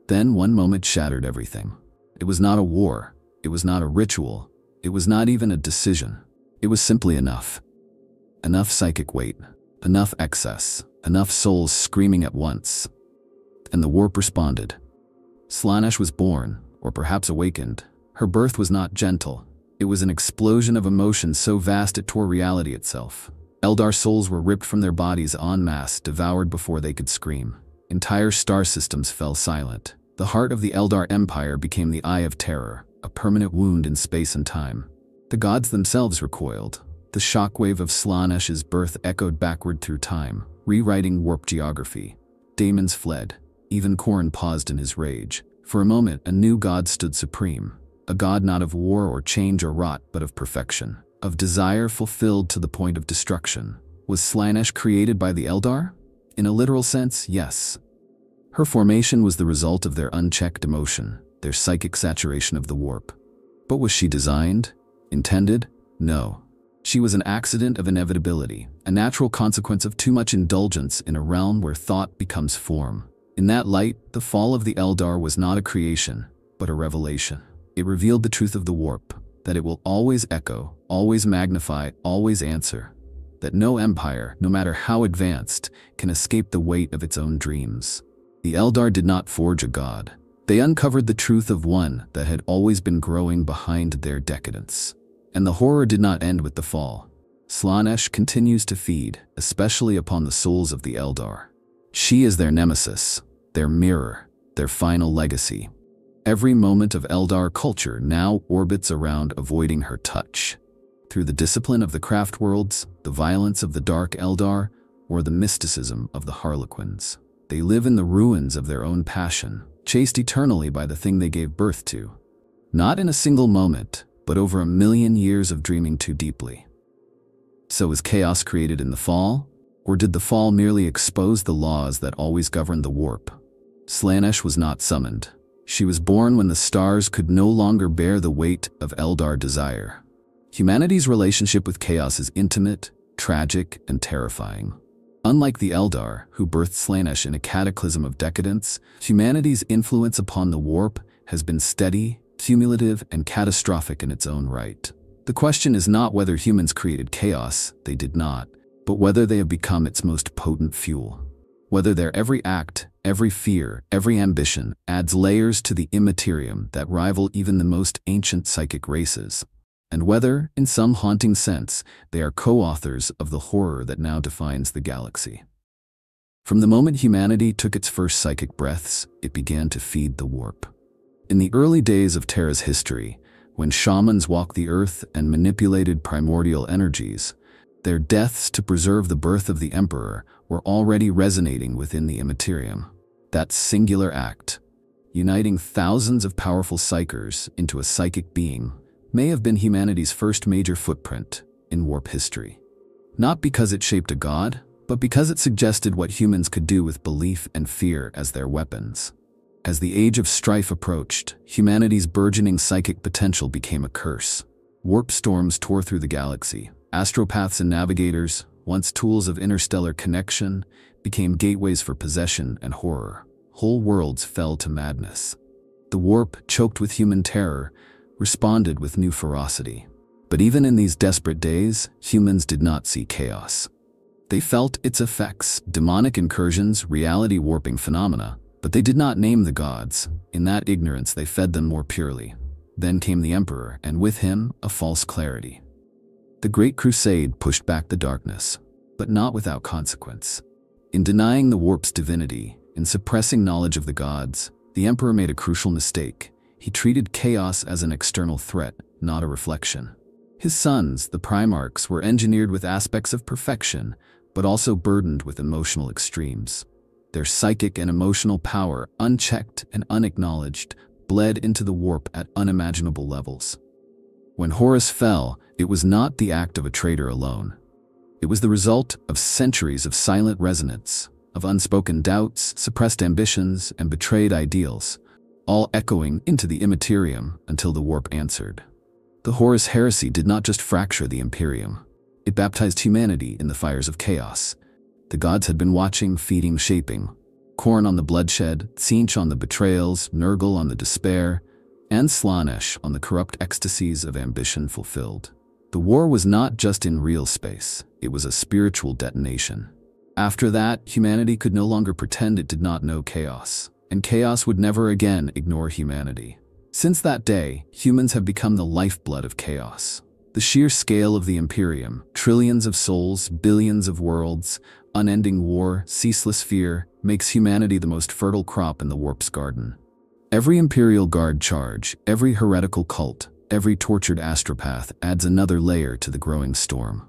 Then one moment shattered everything. It was not a war. It was not a ritual. It was not even a decision. It was simply enough. Enough psychic weight. Enough excess. Enough souls screaming at once. And the warp responded. Slaanesh was born, or perhaps awakened. Her birth was not gentle. It was an explosion of emotion so vast it tore reality itself. Eldar souls were ripped from their bodies en masse, devoured before they could scream. Entire star systems fell silent. The heart of the Eldar Empire became the Eye of Terror, a permanent wound in space and time. The gods themselves recoiled. The shockwave of Slaanesh's birth echoed backward through time, rewriting warp geography. Daemons fled. Even Khorne paused in his rage. For a moment, a new god stood supreme. A god not of war or change or rot, but of perfection. Of desire fulfilled to the point of destruction. Was Slaanesh created by the Eldar? In a literal sense, yes. Her formation was the result of their unchecked emotion, their psychic saturation of the warp. But was she designed? Intended? No. She was an accident of inevitability, a natural consequence of too much indulgence in a realm where thought becomes form. In that light, the fall of the Eldar was not a creation, but a revelation. It revealed the truth of the warp, that it will always echo, always magnify, always answer. That no empire, no matter how advanced, can escape the weight of its own dreams. The Eldar did not forge a god. They uncovered the truth of one that had always been growing behind their decadence. And the horror did not end with the fall. Slaanesh continues to feed, especially upon the souls of the Eldar. She is their nemesis, their mirror, their final legacy. Every moment of Eldar culture now orbits around avoiding her touch. Through the discipline of the craft worlds, the violence of the Dark Eldar, or the mysticism of the Harlequins. They live in the ruins of their own passion, chased eternally by the thing they gave birth to. Not in a single moment, but over 1,000,000 years of dreaming too deeply. So is chaos created in the fall? Or did the fall merely expose the laws that always governed the warp? Slaanesh was not summoned. She was born when the stars could no longer bear the weight of Eldar desire. Humanity's relationship with chaos is intimate, tragic, and terrifying. Unlike the Eldar, who birthed Slaanesh in a cataclysm of decadence, humanity's influence upon the warp has been steady, cumulative, and catastrophic in its own right. The question is not whether humans created chaos, they did not, but whether they have become its most potent fuel. Whether their every act, every fear, every ambition adds layers to the immaterium that rival even the most ancient psychic races. And whether, in some haunting sense, they are co-authors of the horror that now defines the galaxy. From the moment humanity took its first psychic breaths, it began to feed the warp. In the early days of Terra's history, when shamans walked the earth and manipulated primordial energies, their deaths to preserve the birth of the Emperor were already resonating within the immaterium. That singular act, uniting thousands of powerful psychers into a psychic being, may have been humanity's first major footprint in warp history. Not because it shaped a god, but because it suggested what humans could do with belief and fear as their weapons. As the age of strife approached, humanity's burgeoning psychic potential became a curse. Warp storms tore through the galaxy. Astropaths and navigators, once tools of interstellar connection, became gateways for possession and horror. Whole worlds fell to madness. The warp, choked with human terror, responded with new ferocity. But even in these desperate days, humans did not see chaos. They felt its effects, demonic incursions, reality-warping phenomena, but they did not name the gods. In that ignorance, they fed them more purely. Then came the Emperor, and with him, a false clarity. The Great Crusade pushed back the darkness, but not without consequence. In denying the warp's divinity, in suppressing knowledge of the gods, the Emperor made a crucial mistake. He treated chaos as an external threat, not a reflection. His sons, the Primarchs, were engineered with aspects of perfection, but also burdened with emotional extremes. Their psychic and emotional power, unchecked and unacknowledged, bled into the warp at unimaginable levels. When Horus fell, it was not the act of a traitor alone. It was the result of centuries of silent resonance, of unspoken doubts, suppressed ambitions, and betrayed ideals, all echoing into the immaterium until the warp answered. The Horus heresy did not just fracture the Imperium. It baptized humanity in the fires of chaos. The gods had been watching, feeding, shaping. Khorne on the bloodshed, Tzeentch on the betrayals, Nurgle on the despair, and Slaanesh on the corrupt ecstasies of ambition fulfilled. The war was not just in real space, it was a spiritual detonation. After that, humanity could no longer pretend it did not know chaos, and chaos would never again ignore humanity. Since that day, humans have become the lifeblood of chaos. The sheer scale of the Imperium, trillions of souls, billions of worlds, unending war, ceaseless fear, makes humanity the most fertile crop in the warp's garden. Every Imperial Guard charge, every heretical cult, every tortured astropath adds another layer to the growing storm.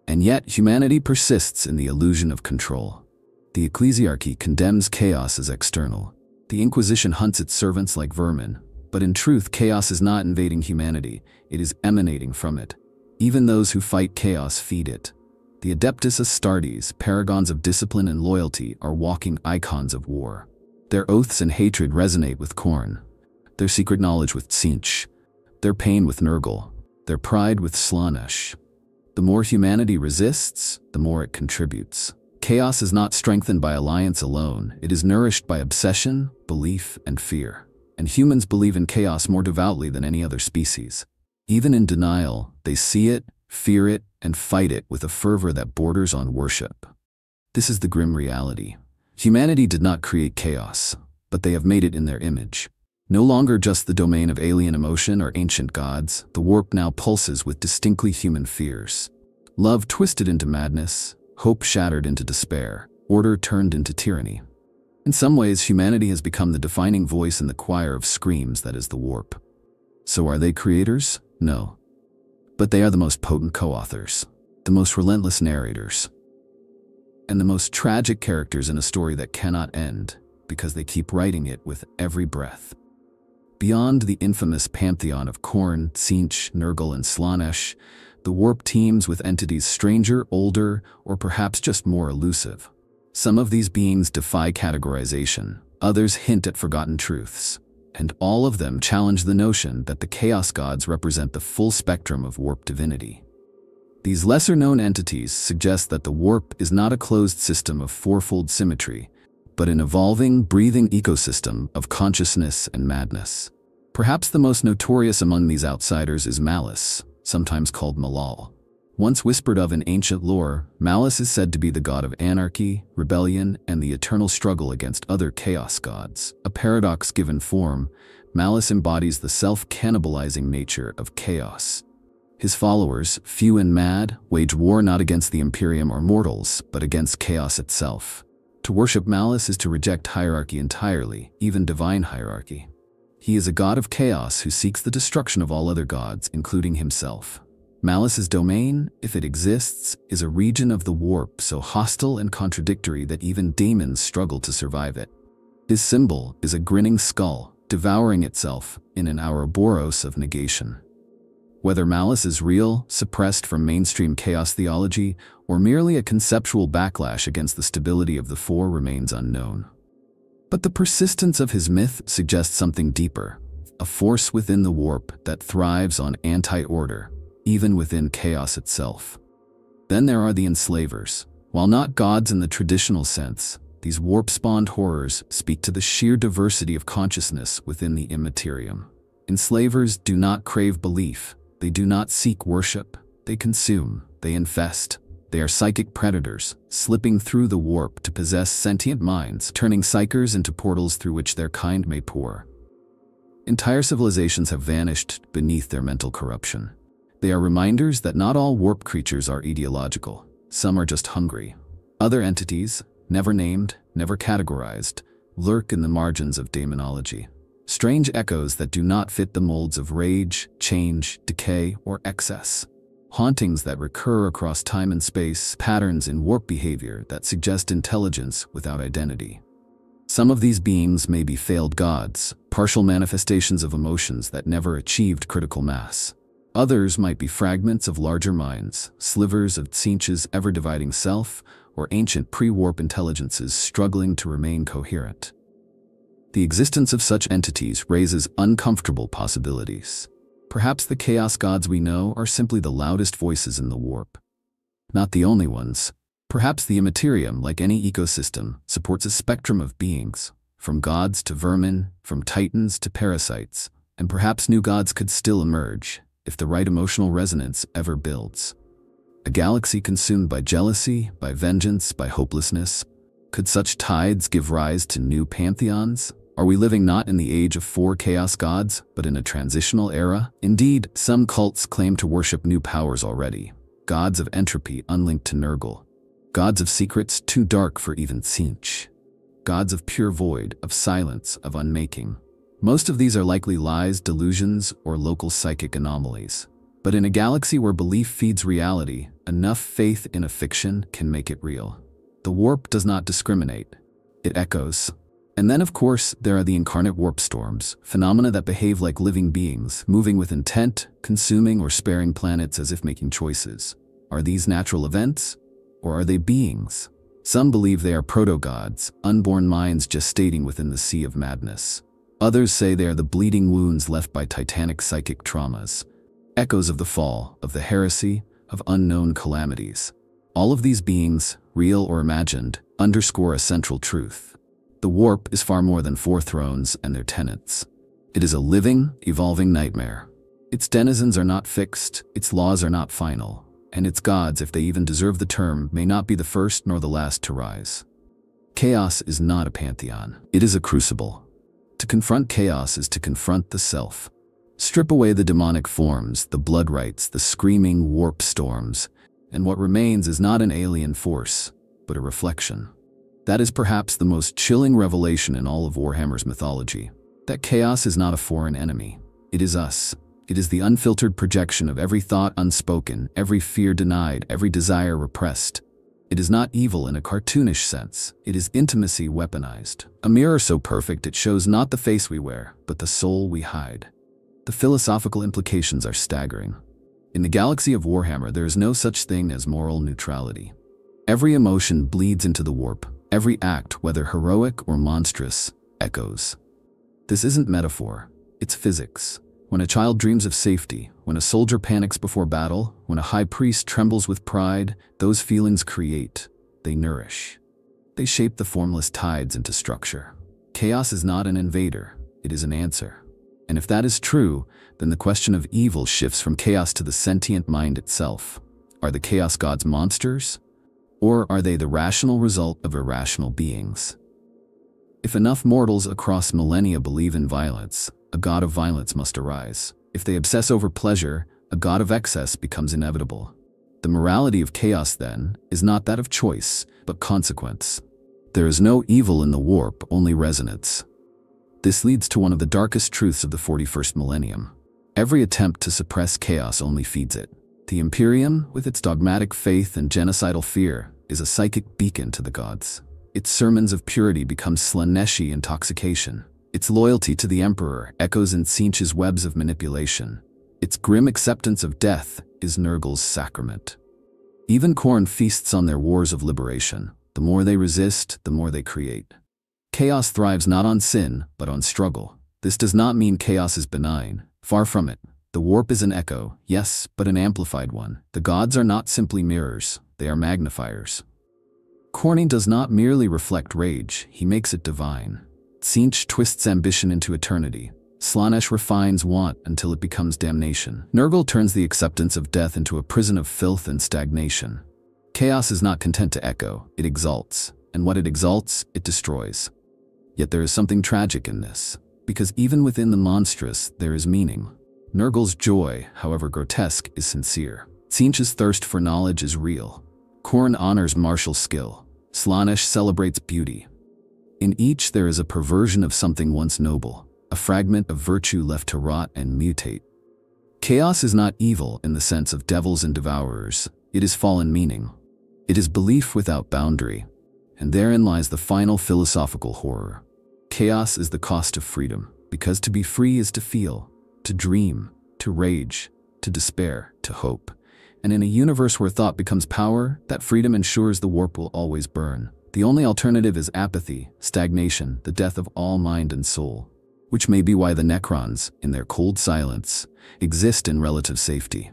And yet, humanity persists in the illusion of control. The ecclesiarchy condemns chaos as external. The Inquisition hunts its servants like vermin. But in truth, chaos is not invading humanity, it is emanating from it. Even those who fight chaos feed it. The Adeptus Astartes, paragons of discipline and loyalty, are walking icons of war. Their oaths and hatred resonate with Khorne, their secret knowledge with Tzeentch, their pain with Nurgle, their pride with Slaanesh. The more humanity resists, the more it contributes. Chaos is not strengthened by alliance alone, it is nourished by obsession, belief, and fear. And humans believe in chaos more devoutly than any other species. Even in denial, they see it, fear it, and fight it with a fervor that borders on worship. This is the grim reality. Humanity did not create chaos, but they have made it in their image. No longer just the domain of alien emotion or ancient gods, the warp now pulses with distinctly human fears. Love twisted into madness, hope shattered into despair, order turned into tyranny. In some ways, humanity has become the defining voice in the choir of screams that is the warp. So are they creators? No. But they are the most potent co-authors, the most relentless narrators, and the most tragic characters in a story that cannot end because they keep writing it with every breath. Beyond the infamous pantheon of Khorne, Tzeentch, Nurgle, and Slaanesh, the warp teems with entities stranger, older, or perhaps just more elusive. Some of these beings defy categorization, others hint at forgotten truths, and all of them challenge the notion that the Chaos Gods represent the full spectrum of warp divinity. These lesser-known entities suggest that the warp is not a closed system of fourfold symmetry, but an evolving, breathing ecosystem of consciousness and madness. Perhaps the most notorious among these outsiders is Malice, sometimes called Malal. Once whispered of in ancient lore, Malice is said to be the god of anarchy, rebellion, and the eternal struggle against other chaos gods. A paradox given form, Malice embodies the self-cannibalizing nature of chaos. His followers, few and mad, wage war not against the Imperium or mortals, but against chaos itself. To worship Malice is to reject hierarchy entirely, even divine hierarchy. He is a god of chaos who seeks the destruction of all other gods, including himself. Malice's domain, if it exists, is a region of the warp so hostile and contradictory that even demons struggle to survive it. His symbol is a grinning skull, devouring itself in an Ouroboros of negation. Whether Malice is real, suppressed from mainstream chaos theology, or merely a conceptual backlash against the stability of the Four remains unknown. But the persistence of his myth suggests something deeper, a force within the warp that thrives on anti-order, even within chaos itself. Then there are the enslavers. While not gods in the traditional sense, these warp-spawned horrors speak to the sheer diversity of consciousness within the immaterium. Enslavers do not crave belief, they do not seek worship, they consume, they infest. They are psychic predators, slipping through the warp to possess sentient minds, turning psychers into portals through which their kind may pour. Entire civilizations have vanished beneath their mental corruption. They are reminders that not all warp creatures are ideological. Some are just hungry. Other entities, never named, never categorized, lurk in the margins of demonology. Strange echoes that do not fit the molds of rage, change, decay, or excess. Hauntings that recur across time and space, patterns in warp behavior that suggest intelligence without identity. Some of these beings may be failed gods, partial manifestations of emotions that never achieved critical mass. Others might be fragments of larger minds, slivers of Tzeentch's ever-dividing self, or ancient pre-warp intelligences struggling to remain coherent. The existence of such entities raises uncomfortable possibilities. Perhaps the chaos gods we know are simply the loudest voices in the warp. Not the only ones. Perhaps the immaterium, like any ecosystem, supports a spectrum of beings, from gods to vermin, from titans to parasites, and perhaps new gods could still emerge, if the right emotional resonance ever builds. A galaxy consumed by jealousy, by vengeance, by hopelessness. Could such tides give rise to new pantheons? Are we living not in the age of 4 chaos gods, but in a transitional era? Indeed, some cults claim to worship new powers already. Gods of entropy unlinked to Nurgle. Gods of secrets too dark for even Tzeentch. Gods of pure void, of silence, of unmaking. Most of these are likely lies, delusions, or local psychic anomalies. But in a galaxy where belief feeds reality, enough faith in a fiction can make it real. The warp does not discriminate. It echoes. And then, of course, there are the incarnate warp storms, phenomena that behave like living beings, moving with intent, consuming or sparing planets as if making choices. Are these natural events? Or are they beings? Some believe they are proto-gods, unborn minds gestating within the sea of madness. Others say they are the bleeding wounds left by titanic psychic traumas, echoes of the fall, of the heresy, of unknown calamities. All of these beings, real or imagined, underscore a central truth. The warp is far more than 4 thrones and their tenants. It is a living, evolving nightmare. Its denizens are not fixed, its laws are not final, and its gods, if they even deserve the term, may not be the first nor the last to rise. Chaos is not a pantheon. It is a crucible. To confront chaos is to confront the self. Strip away the demonic forms, the blood rites, the screaming warp storms, and what remains is not an alien force, but a reflection. That is perhaps the most chilling revelation in all of Warhammer's mythology. That chaos is not a foreign enemy. It is us. It is the unfiltered projection of every thought unspoken, every fear denied, every desire repressed. It is not evil in a cartoonish sense. It is intimacy weaponized. A mirror so perfect it shows not the face we wear, but the soul we hide. The philosophical implications are staggering. In the galaxy of Warhammer, there is no such thing as moral neutrality. Every emotion bleeds into the warp. Every act, whether heroic or monstrous, echoes. This isn't metaphor, it's physics. When a child dreams of safety, when a soldier panics before battle, when a high priest trembles with pride, those feelings create, they nourish. They shape the formless tides into structure. Chaos is not an invader, it is an answer. And if that is true, then the question of evil shifts from chaos to the sentient mind itself. Are the chaos gods monsters? Or are they the rational result of irrational beings? If enough mortals across millennia believe in violence, a god of violence must arise. If they obsess over pleasure, a god of excess becomes inevitable. The morality of chaos, then, is not that of choice, but consequence. There is no evil in the warp, only resonance. This leads to one of the darkest truths of the 41st millennium. Every attempt to suppress chaos only feeds it. The Imperium, with its dogmatic faith and genocidal fear, is a psychic beacon to the gods. Its sermons of purity become Slaneshi intoxication. Its loyalty to the Emperor echoes in Tzeentch's webs of manipulation. Its grim acceptance of death is Nurgle's sacrament. Even Khorne feasts on their wars of liberation. The more they resist, the more they create. Chaos thrives not on sin, but on struggle. This does not mean chaos is benign. Far from it. The warp is an echo, yes, but an amplified one. The gods are not simply mirrors, they are magnifiers. Khorne does not merely reflect rage, he makes it divine. Tzeentch twists ambition into eternity. Slaanesh refines want until it becomes damnation. Nurgle turns the acceptance of death into a prison of filth and stagnation. Chaos is not content to echo, it exalts, and what it exalts, it destroys. Yet there is something tragic in this, because even within the monstrous, there is meaning. Nurgle's joy, however grotesque, is sincere. Tzeentch's thirst for knowledge is real. Khorne honors martial skill. Slaanesh celebrates beauty. In each there is a perversion of something once noble, a fragment of virtue left to rot and mutate. Chaos is not evil in the sense of devils and devourers, it is fallen meaning. It is belief without boundary, and therein lies the final philosophical horror. Chaos is the cost of freedom, because to be free is to feel, to dream, to rage, to despair, to hope. And in a universe where thought becomes power, that freedom ensures the warp will always burn. The only alternative is apathy, stagnation, the death of all mind and soul. which may be why the Necrons, in their cold silence, exist in relative safety.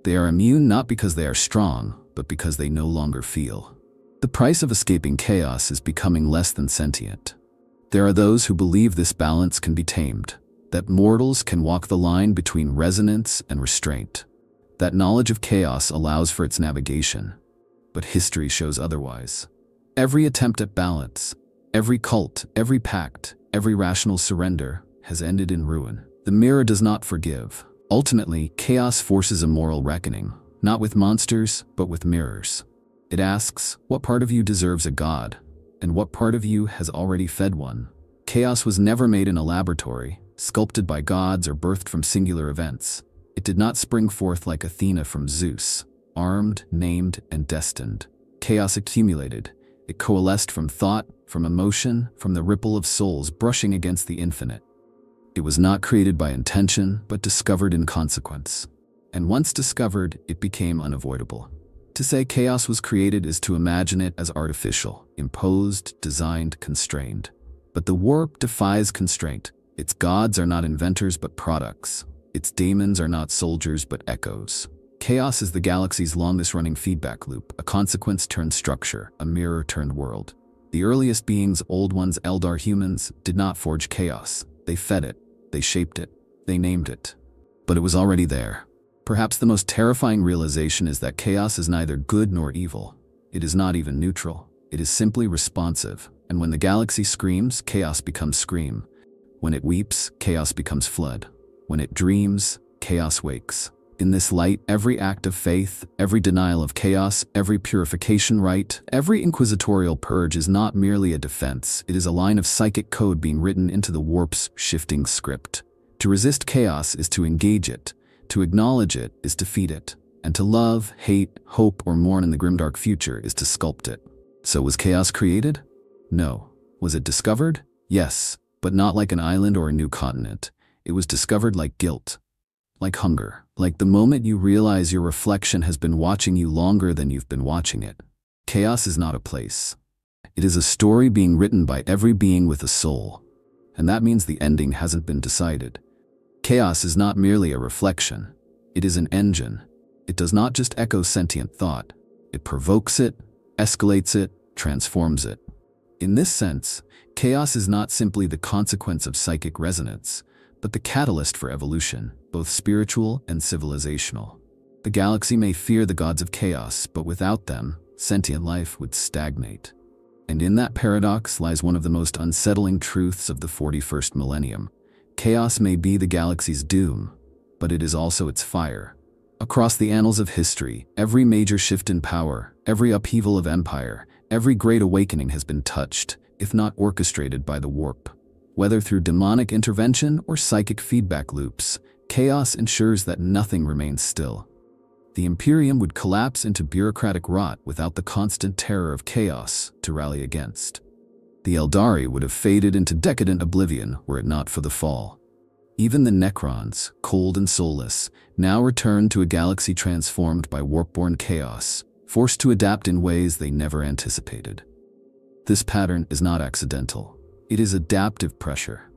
They are immune not because they are strong, but because they no longer feel. The price of escaping chaos is becoming less than sentient. There are those who believe this balance can be tamed, that mortals can walk the line between resonance and restraint, that knowledge of chaos allows for its navigation. But history shows otherwise. Every attempt at balance, every cult, every pact, every rational surrender has ended in ruin. The mirror does not forgive. Ultimately, chaos forces a moral reckoning, not with monsters, but with mirrors. It asks, what part of you deserves a god, and what part of you has already fed one? Chaos was never made in a laboratory, sculpted by gods or birthed from singular events. It did not spring forth like Athena from Zeus, armed, named, and destined. Chaos accumulated. It coalesced from thought, from emotion, from the ripple of souls brushing against the infinite. It was not created by intention, but discovered in consequence. And once discovered, it became unavoidable. To say chaos was created is to imagine it as artificial, imposed, designed, constrained. But the warp defies constraint. Its gods are not inventors but products. Its daemons are not soldiers but echoes. Chaos is the galaxy's longest-running feedback loop, a consequence-turned structure, a mirror-turned world. The earliest beings, old ones, Eldar humans, did not forge chaos. They fed it, they shaped it, they named it. But it was already there. Perhaps the most terrifying realization is that chaos is neither good nor evil. It is not even neutral. It is simply responsive. And when the galaxy screams, chaos becomes scream. When it weeps, chaos becomes flood. When it dreams, chaos wakes. In this light, every act of faith, every denial of chaos, every purification rite, every inquisitorial purge is not merely a defense. It is a line of psychic code being written into the warp's shifting script. To resist chaos is to engage it. To acknowledge it is to feed it. And to love, hate, hope, or mourn in the grimdark future is to sculpt it. So was chaos created? No. Was it discovered? Yes, but not like an island or a new continent. It was discovered like guilt. Like hunger, like the moment you realize your reflection has been watching you longer than you've been watching it. Chaos is not a place. It is a story being written by every being with a soul. And that means the ending hasn't been decided. Chaos is not merely a reflection. It is an engine. It does not just echo sentient thought. It provokes it, escalates it, transforms it. In this sense, chaos is not simply the consequence of psychic resonance, but the catalyst for evolution, both spiritual and civilizational. The galaxy may fear the gods of chaos, but without them, sentient life would stagnate. And in that paradox lies one of the most unsettling truths of the 41st millennium. Chaos may be the galaxy's doom, but it is also its fire. Across the annals of history, every major shift in power, every upheaval of empire, every great awakening has been touched, if not orchestrated by the warp. Whether through demonic intervention or psychic feedback loops, chaos ensures that nothing remains still. The Imperium would collapse into bureaucratic rot without the constant terror of chaos to rally against. The Eldari would have faded into decadent oblivion were it not for the fall. Even the Necrons, cold and soulless, now return to a galaxy transformed by warp-born chaos, forced to adapt in ways they never anticipated. This pattern is not accidental. It is adaptive pressure.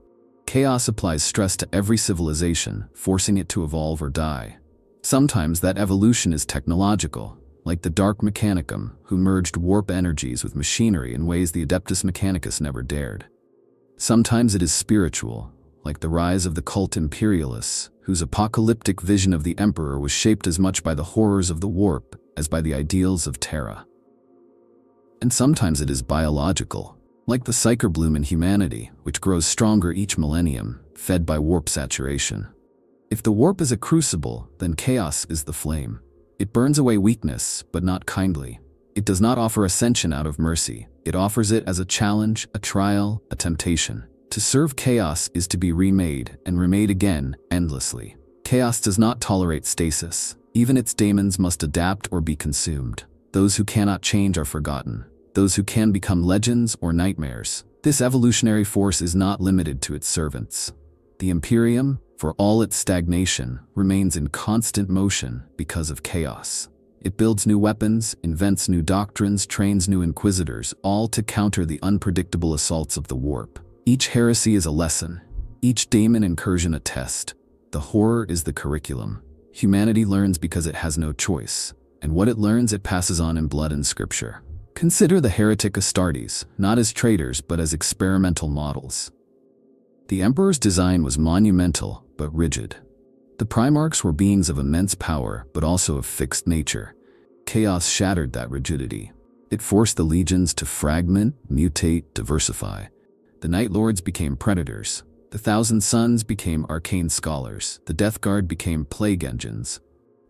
Chaos applies stress to every civilization, forcing it to evolve or die. Sometimes that evolution is technological, like the Dark Mechanicum, who merged warp energies with machinery in ways the Adeptus Mechanicus never dared. Sometimes it is spiritual, like the rise of the cult Imperialists, whose apocalyptic vision of the Emperor was shaped as much by the horrors of the warp as by the ideals of Terra. And sometimes it is biological, like the psyker bloom in humanity, which grows stronger each millennium, fed by warp saturation. If the warp is a crucible, then chaos is the flame. It burns away weakness, but not kindly. It does not offer ascension out of mercy. It offers it as a challenge, a trial, a temptation. To serve chaos is to be remade and remade again, endlessly. Chaos does not tolerate stasis. Even its daemons must adapt or be consumed. Those who cannot change are forgotten. Those who can become legends or nightmares. This evolutionary force is not limited to its servants. The Imperium, for all its stagnation, remains in constant motion because of chaos. It builds new weapons, invents new doctrines, trains new inquisitors, all to counter the unpredictable assaults of the warp. Each heresy is a lesson. Each daemon incursion a test. The horror is the curriculum. Humanity learns because it has no choice, and what it learns it passes on in blood and scripture. Consider the heretic Astartes, not as traitors but as experimental models. The emperor's design was monumental but rigid. The Primarchs were beings of immense power but also of fixed nature. Chaos shattered that rigidity. It forced the legions to fragment, mutate, diversify. The Night Lords became predators. The Thousand Sons became arcane scholars. The Death Guard became plague engines.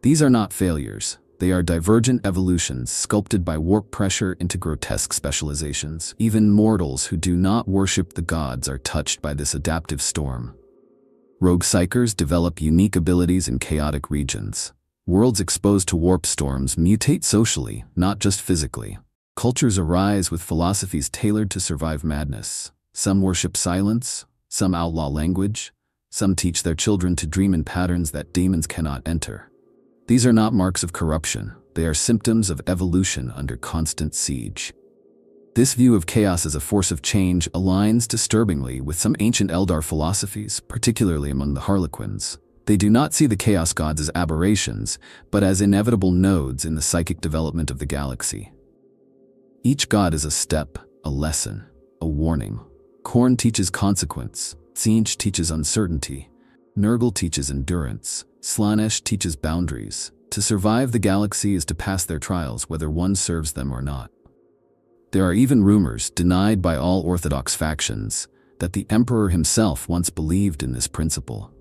These are not failures. They are divergent evolutions sculpted by warp pressure into grotesque specializations. Even mortals who do not worship the gods are touched by this adaptive storm. Rogue psychers develop unique abilities in chaotic regions. Worlds exposed to warp storms mutate socially, not just physically. Cultures arise with philosophies tailored to survive madness. Some worship silence, some outlaw language, some teach their children to dream in patterns that demons cannot enter. These are not marks of corruption, they are symptoms of evolution under constant siege. This view of chaos as a force of change aligns disturbingly with some ancient Eldar philosophies, particularly among the Harlequins. They do not see the chaos gods as aberrations, but as inevitable nodes in the psychic development of the galaxy. Each god is a step, a lesson, a warning. Khorne teaches consequence, Tzeentch teaches uncertainty, Nurgle teaches endurance, Slaanesh teaches boundaries. To survive the galaxy is to pass their trials whether one serves them or not. There are even rumors, denied by all orthodox factions, that the Emperor himself once believed in this principle.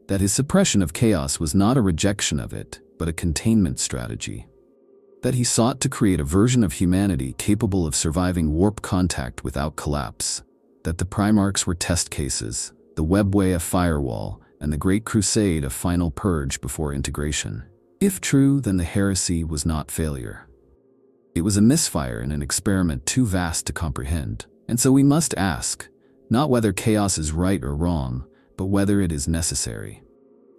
That his suppression of chaos was not a rejection of it, but a containment strategy. That he sought to create a version of humanity capable of surviving warp contact without collapse. That the Primarchs were test cases, the Webway a firewall, and the Great Crusade a final purge before integration. If true, then the heresy was not failure. It was a misfire in an experiment too vast to comprehend. And so we must ask, not whether chaos is right or wrong, but whether it is necessary.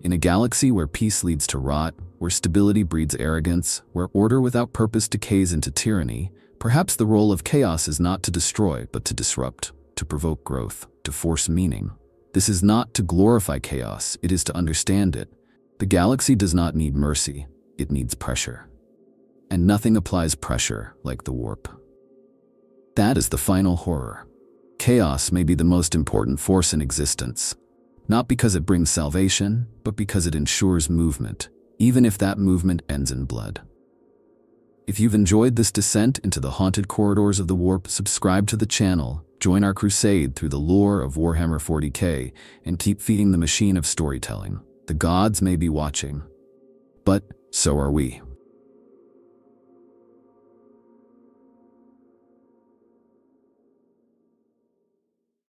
In a galaxy where peace leads to rot, where stability breeds arrogance, where order without purpose decays into tyranny, perhaps the role of chaos is not to destroy, but to disrupt, to provoke growth, to force meaning. This is not to glorify chaos, it is to understand it. The galaxy does not need mercy, it needs pressure. And nothing applies pressure like the warp. That is the final horror. Chaos may be the most important force in existence, not because it brings salvation, but because it ensures movement, even if that movement ends in blood. If you've enjoyed this descent into the haunted corridors of the warp, subscribe to the channel, join our crusade through the lore of Warhammer 40k, and keep feeding the machine of storytelling. The gods may be watching, but so are we.